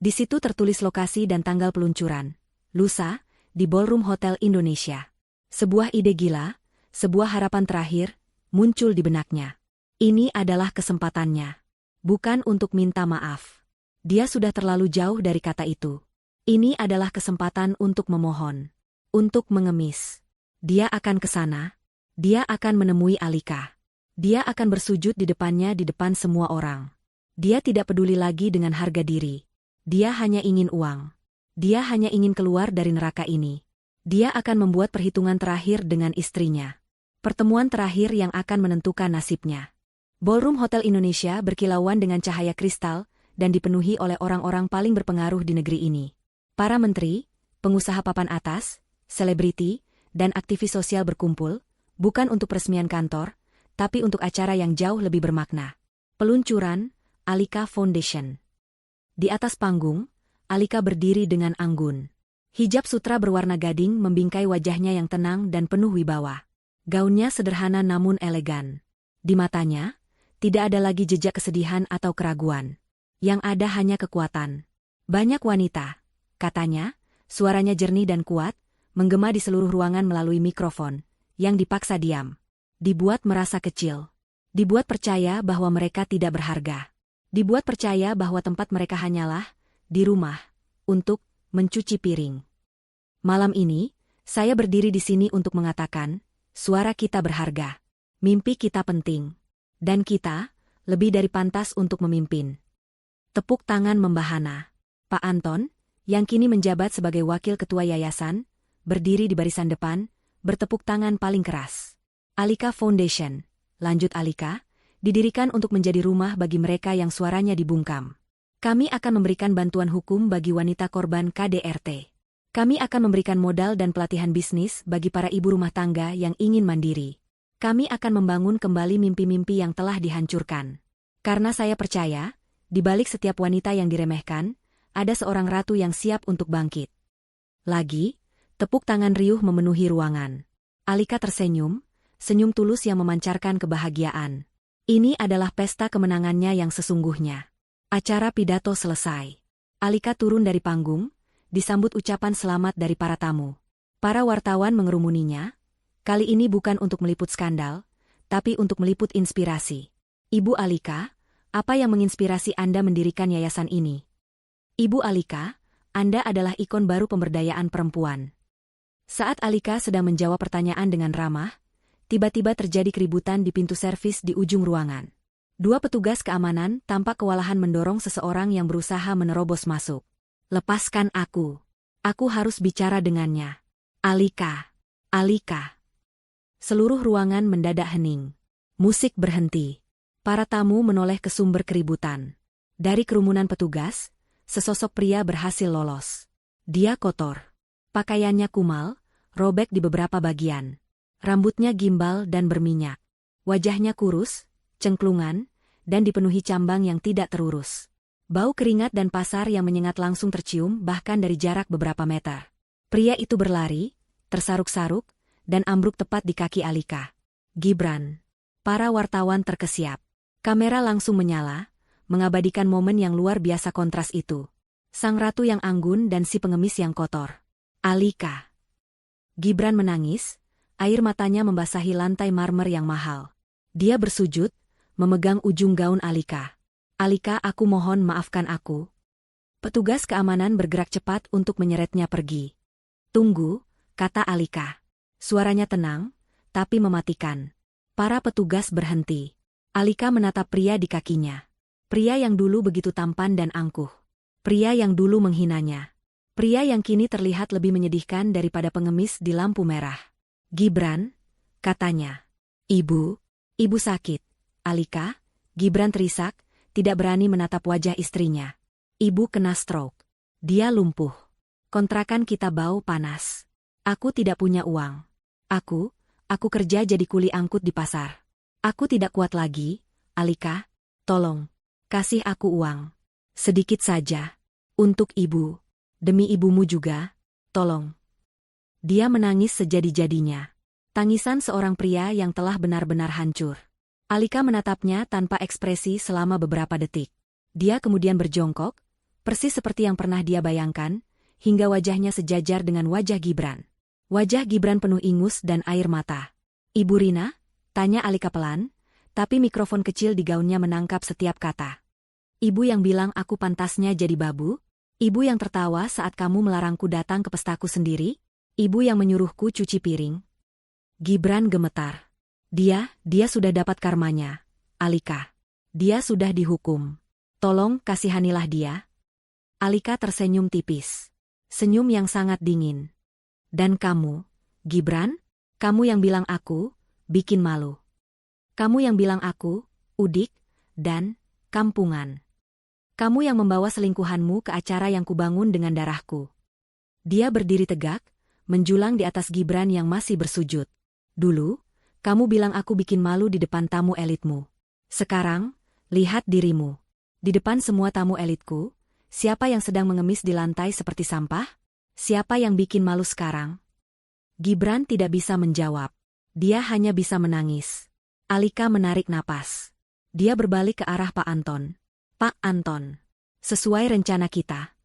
[SPEAKER 1] Di situ tertulis lokasi dan tanggal peluncuran. Lusa, di Ballroom Hotel Indonesia. Sebuah ide gila, sebuah harapan terakhir, muncul di benaknya. Ini adalah kesempatannya. Bukan untuk minta maaf. Dia sudah terlalu jauh dari kata itu. Ini adalah kesempatan untuk memohon. Untuk mengemis. Dia akan ke sana. Dia akan menemui Alika. Dia akan bersujud di depannya di depan semua orang. Dia tidak peduli lagi dengan harga diri. Dia hanya ingin uang. Dia hanya ingin keluar dari neraka ini. Dia akan membuat perhitungan terakhir dengan istrinya. Pertemuan terakhir yang akan menentukan nasibnya. Ballroom Hotel Indonesia berkilauan dengan cahaya kristal dan dipenuhi oleh orang-orang paling berpengaruh di negeri ini. Para menteri, pengusaha papan atas, selebriti, dan aktivis sosial berkumpul, bukan untuk peresmian kantor, tapi untuk acara yang jauh lebih bermakna. Peluncuran Alika Foundation. Di atas panggung, Alika berdiri dengan anggun. Hijab sutra berwarna gading membingkai wajahnya yang tenang dan penuh wibawa. Gaunnya sederhana namun elegan. Di matanya, tidak ada lagi jejak kesedihan atau keraguan. Yang ada hanya kekuatan. Banyak wanita, katanya, suaranya jernih dan kuat, menggema di seluruh ruangan melalui mikrofon, yang dipaksa diam. Dibuat merasa kecil. Dibuat percaya bahwa mereka tidak berharga. Dibuat percaya bahwa tempat mereka hanyalah di rumah, untuk mencuci piring. Malam ini, saya berdiri di sini untuk mengatakan, suara kita berharga. Mimpi kita penting. Dan kita, lebih dari pantas untuk memimpin. Tepuk tangan membahana. Pak Anton, yang kini menjabat sebagai wakil ketua yayasan, berdiri di barisan depan, bertepuk tangan paling keras. Alika Foundation, lanjut Alika, didirikan untuk menjadi rumah bagi mereka yang suaranya dibungkam. Kami akan memberikan bantuan hukum bagi wanita korban KDRT. Kami akan memberikan modal dan pelatihan bisnis bagi para ibu rumah tangga yang ingin mandiri. Kami akan membangun kembali mimpi-mimpi yang telah dihancurkan. Karena saya percaya, di balik setiap wanita yang diremehkan, ada seorang ratu yang siap untuk bangkit. Lagi, tepuk tangan riuh memenuhi ruangan. Alika tersenyum, senyum tulus yang memancarkan kebahagiaan. Ini adalah pesta kemenangannya yang sesungguhnya. Acara pidato selesai. Alika turun dari panggung, disambut ucapan selamat dari para tamu. Para wartawan mengerumuninya, kali ini bukan untuk meliput skandal, tapi untuk meliput inspirasi. Ibu Alika, apa yang menginspirasi Anda mendirikan yayasan ini? Ibu Alika, Anda adalah ikon baru pemberdayaan perempuan. Saat Alika sedang menjawab pertanyaan dengan ramah, tiba-tiba terjadi keributan di pintu servis di ujung ruangan. Dua petugas keamanan tampak kewalahan mendorong seseorang yang berusaha menerobos masuk. Lepaskan aku. Aku harus bicara dengannya. Alika. Alika. Seluruh ruangan mendadak hening. Musik berhenti. Para tamu menoleh ke sumber keributan. Dari kerumunan petugas, sesosok pria berhasil lolos. Dia kotor. Pakaiannya kumal, robek di beberapa bagian. Rambutnya gimbal dan berminyak. Wajahnya kurus, cengklungan, dan dipenuhi cambang yang tidak terurus. Bau keringat dan pasar yang menyengat langsung tercium bahkan dari jarak beberapa meter. Pria itu berlari, tersaruk-saruk, dan ambruk tepat di kaki Alika. Gibran. Para wartawan terkesiap. Kamera langsung menyala, mengabadikan momen yang luar biasa kontras itu. Sang ratu yang anggun dan si pengemis yang kotor. Alika. Gibran menangis, air matanya membasahi lantai marmer yang mahal. Dia bersujud, memegang ujung gaun Alika. Alika, aku mohon maafkan aku. Petugas keamanan bergerak cepat untuk menyeretnya pergi. Tunggu, kata Alika. Suaranya tenang, tapi mematikan. Para petugas berhenti. Alika menatap pria di kakinya. Pria yang dulu begitu tampan dan angkuh. Pria yang dulu menghinanya. Pria yang kini terlihat lebih menyedihkan daripada pengemis di lampu merah. Gibran, katanya. Ibu sakit. Alika, Gibran terisak, tidak berani menatap wajah istrinya. Ibu kena stroke. Dia lumpuh. Kontrakan kita bau panas. Aku tidak punya uang. Aku kerja jadi kuli angkut di pasar. Aku tidak kuat lagi, Alika, tolong, kasih aku uang. Sedikit saja. Untuk ibu. Demi ibumu juga, tolong. Dia menangis sejadi-jadinya. Tangisan seorang pria yang telah benar-benar hancur. Alika menatapnya tanpa ekspresi selama beberapa detik. Dia kemudian berjongkok, persis seperti yang pernah dia bayangkan, hingga wajahnya sejajar dengan wajah Gibran. Wajah Gibran penuh ingus dan air mata. Ibu Rina? Tanya Alika pelan, tapi mikrofon kecil di gaunnya menangkap setiap kata. Ibu yang bilang aku pantasnya jadi babu? Ibu yang tertawa saat kamu melarangku datang ke pestaku sendiri? Ibu yang menyuruhku cuci piring? Gibran gemetar. Dia sudah dapat karmanya, Alika. Dia sudah dihukum. Tolong kasihanilah dia. Alika tersenyum tipis. Senyum yang sangat dingin. Dan kamu, Gibran? Kamu yang bilang aku bikin malu. Kamu yang bilang aku udik dan kampungan. Kamu yang membawa selingkuhanmu ke acara yang kubangun dengan darahku. Dia berdiri tegak, menjulang di atas Gibran yang masih bersujud. Dulu, kamu bilang aku bikin malu di depan tamu elitmu. Sekarang, lihat dirimu. Di depan semua tamu elitku, siapa yang sedang mengemis di lantai seperti sampah? Siapa yang bikin malu sekarang? Gibran tidak bisa menjawab. Dia hanya bisa menangis. Alika menarik napas. Dia berbalik ke arah Pak Anton. Pak Anton. Sesuai rencana kita.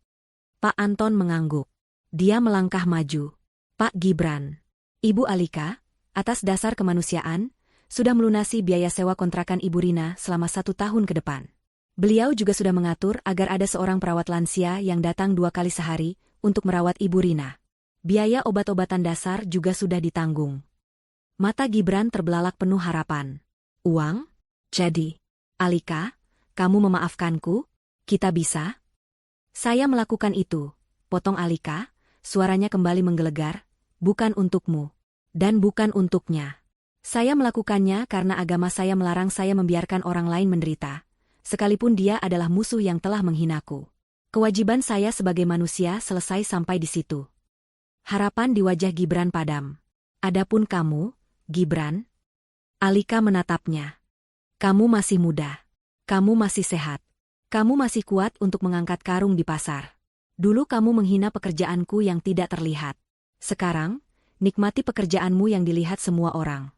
[SPEAKER 1] Pak Anton mengangguk. Dia melangkah maju. Pak Gibran. Ibu Alika, atas dasar kemanusiaan, sudah melunasi biaya sewa kontrakan Ibu Rina selama 1 tahun ke depan. Beliau juga sudah mengatur agar ada seorang perawat lansia yang datang 2 kali sehari untuk merawat Ibu Rina. Biaya obat-obatan dasar juga sudah ditanggung. Mata Gibran terbelalak penuh harapan. Uang? Jadi, Alika, kamu memaafkanku? Kita bisa? Saya melakukan itu, potong Alika, suaranya kembali menggelegar. bukan untukmu. Dan bukan untuknya. Saya melakukannya karena agama saya melarang saya membiarkan orang lain menderita, sekalipun dia adalah musuh yang telah menghinaku. Kewajiban saya sebagai manusia selesai sampai di situ. Harapan di wajah Gibran padam. Adapun kamu, Gibran? Alika menatapnya. Kamu masih muda. Kamu masih sehat. Kamu masih kuat untuk mengangkat karung di pasar. Dulu kamu menghina pekerjaanku yang tidak terlihat. Sekarang, nikmati pekerjaanmu yang dilihat semua orang.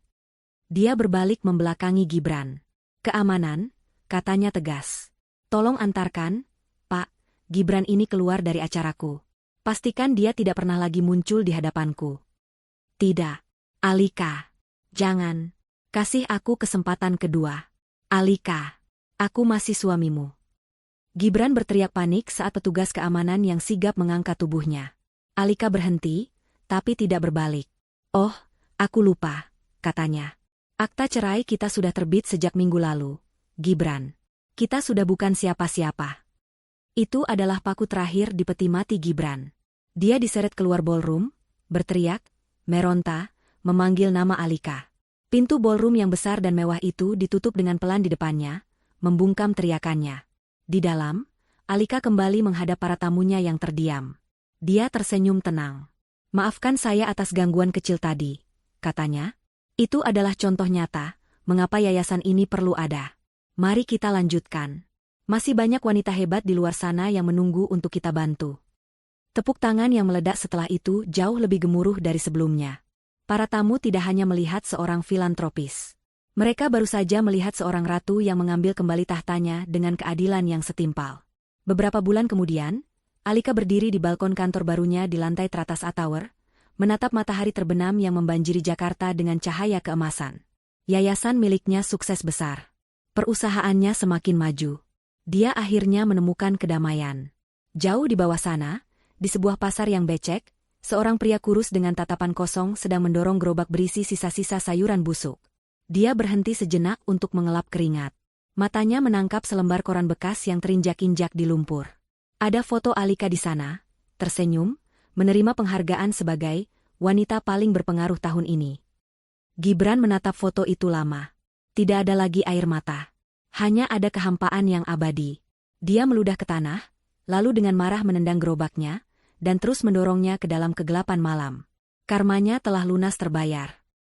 [SPEAKER 1] Dia berbalik membelakangi Gibran. Keamanan, katanya tegas. Tolong antarkan, Pak, Gibran ini keluar dari acaraku. Pastikan dia tidak pernah lagi muncul di hadapanku. Tidak. Alika. Jangan. Kasih aku kesempatan kedua. Alika. Aku masih suamimu. Gibran berteriak panik saat petugas keamanan yang sigap mengangkat tubuhnya. Alika berhenti, tapi tidak berbalik. Oh, aku lupa, katanya. Akta cerai kita sudah terbit sejak minggu lalu, Gibran. Kita sudah bukan siapa-siapa. Itu adalah paku terakhir di peti mati Gibran. Dia diseret keluar ballroom, berteriak, meronta, memanggil nama Alika. Pintu ballroom yang besar dan mewah itu ditutup dengan pelan di depannya, membungkam teriakannya. Di dalam, Alika kembali menghadap para tamunya yang terdiam. Dia tersenyum tenang. Maafkan saya atas gangguan kecil tadi, katanya. Itu adalah contoh nyata, mengapa yayasan ini perlu ada. Mari kita lanjutkan. Masih banyak wanita hebat di luar sana yang menunggu untuk kita bantu. Tepuk tangan yang meledak setelah itu jauh lebih gemuruh dari sebelumnya. Para tamu tidak hanya melihat seorang filantropis. Mereka baru saja melihat seorang ratu yang mengambil kembali tahtanya dengan keadilan yang setimpal. Beberapa bulan kemudian, Alika berdiri di balkon kantor barunya di lantai teratas A-Tower, menatap matahari terbenam yang membanjiri Jakarta dengan cahaya keemasan. Yayasan miliknya sukses besar. Perusahaannya semakin maju. Dia akhirnya menemukan kedamaian. Jauh di bawah sana, di sebuah pasar yang becek, seorang pria kurus dengan tatapan kosong sedang mendorong gerobak berisi sisa-sisa sayuran busuk. Dia berhenti sejenak untuk mengelap keringat. Matanya menangkap selembar koran bekas yang terinjak-injak di lumpur. Ada foto Alika di sana, tersenyum, menerima penghargaan sebagai wanita paling berpengaruh tahun ini. Gibran menatap foto itu lama. Tidak ada lagi air mata. Hanya ada kehampaan yang abadi. Dia meludah ke tanah, lalu dengan marah menendang gerobaknya, dan terus mendorongnya ke dalam kegelapan malam. Karmanya telah lunas terbayar.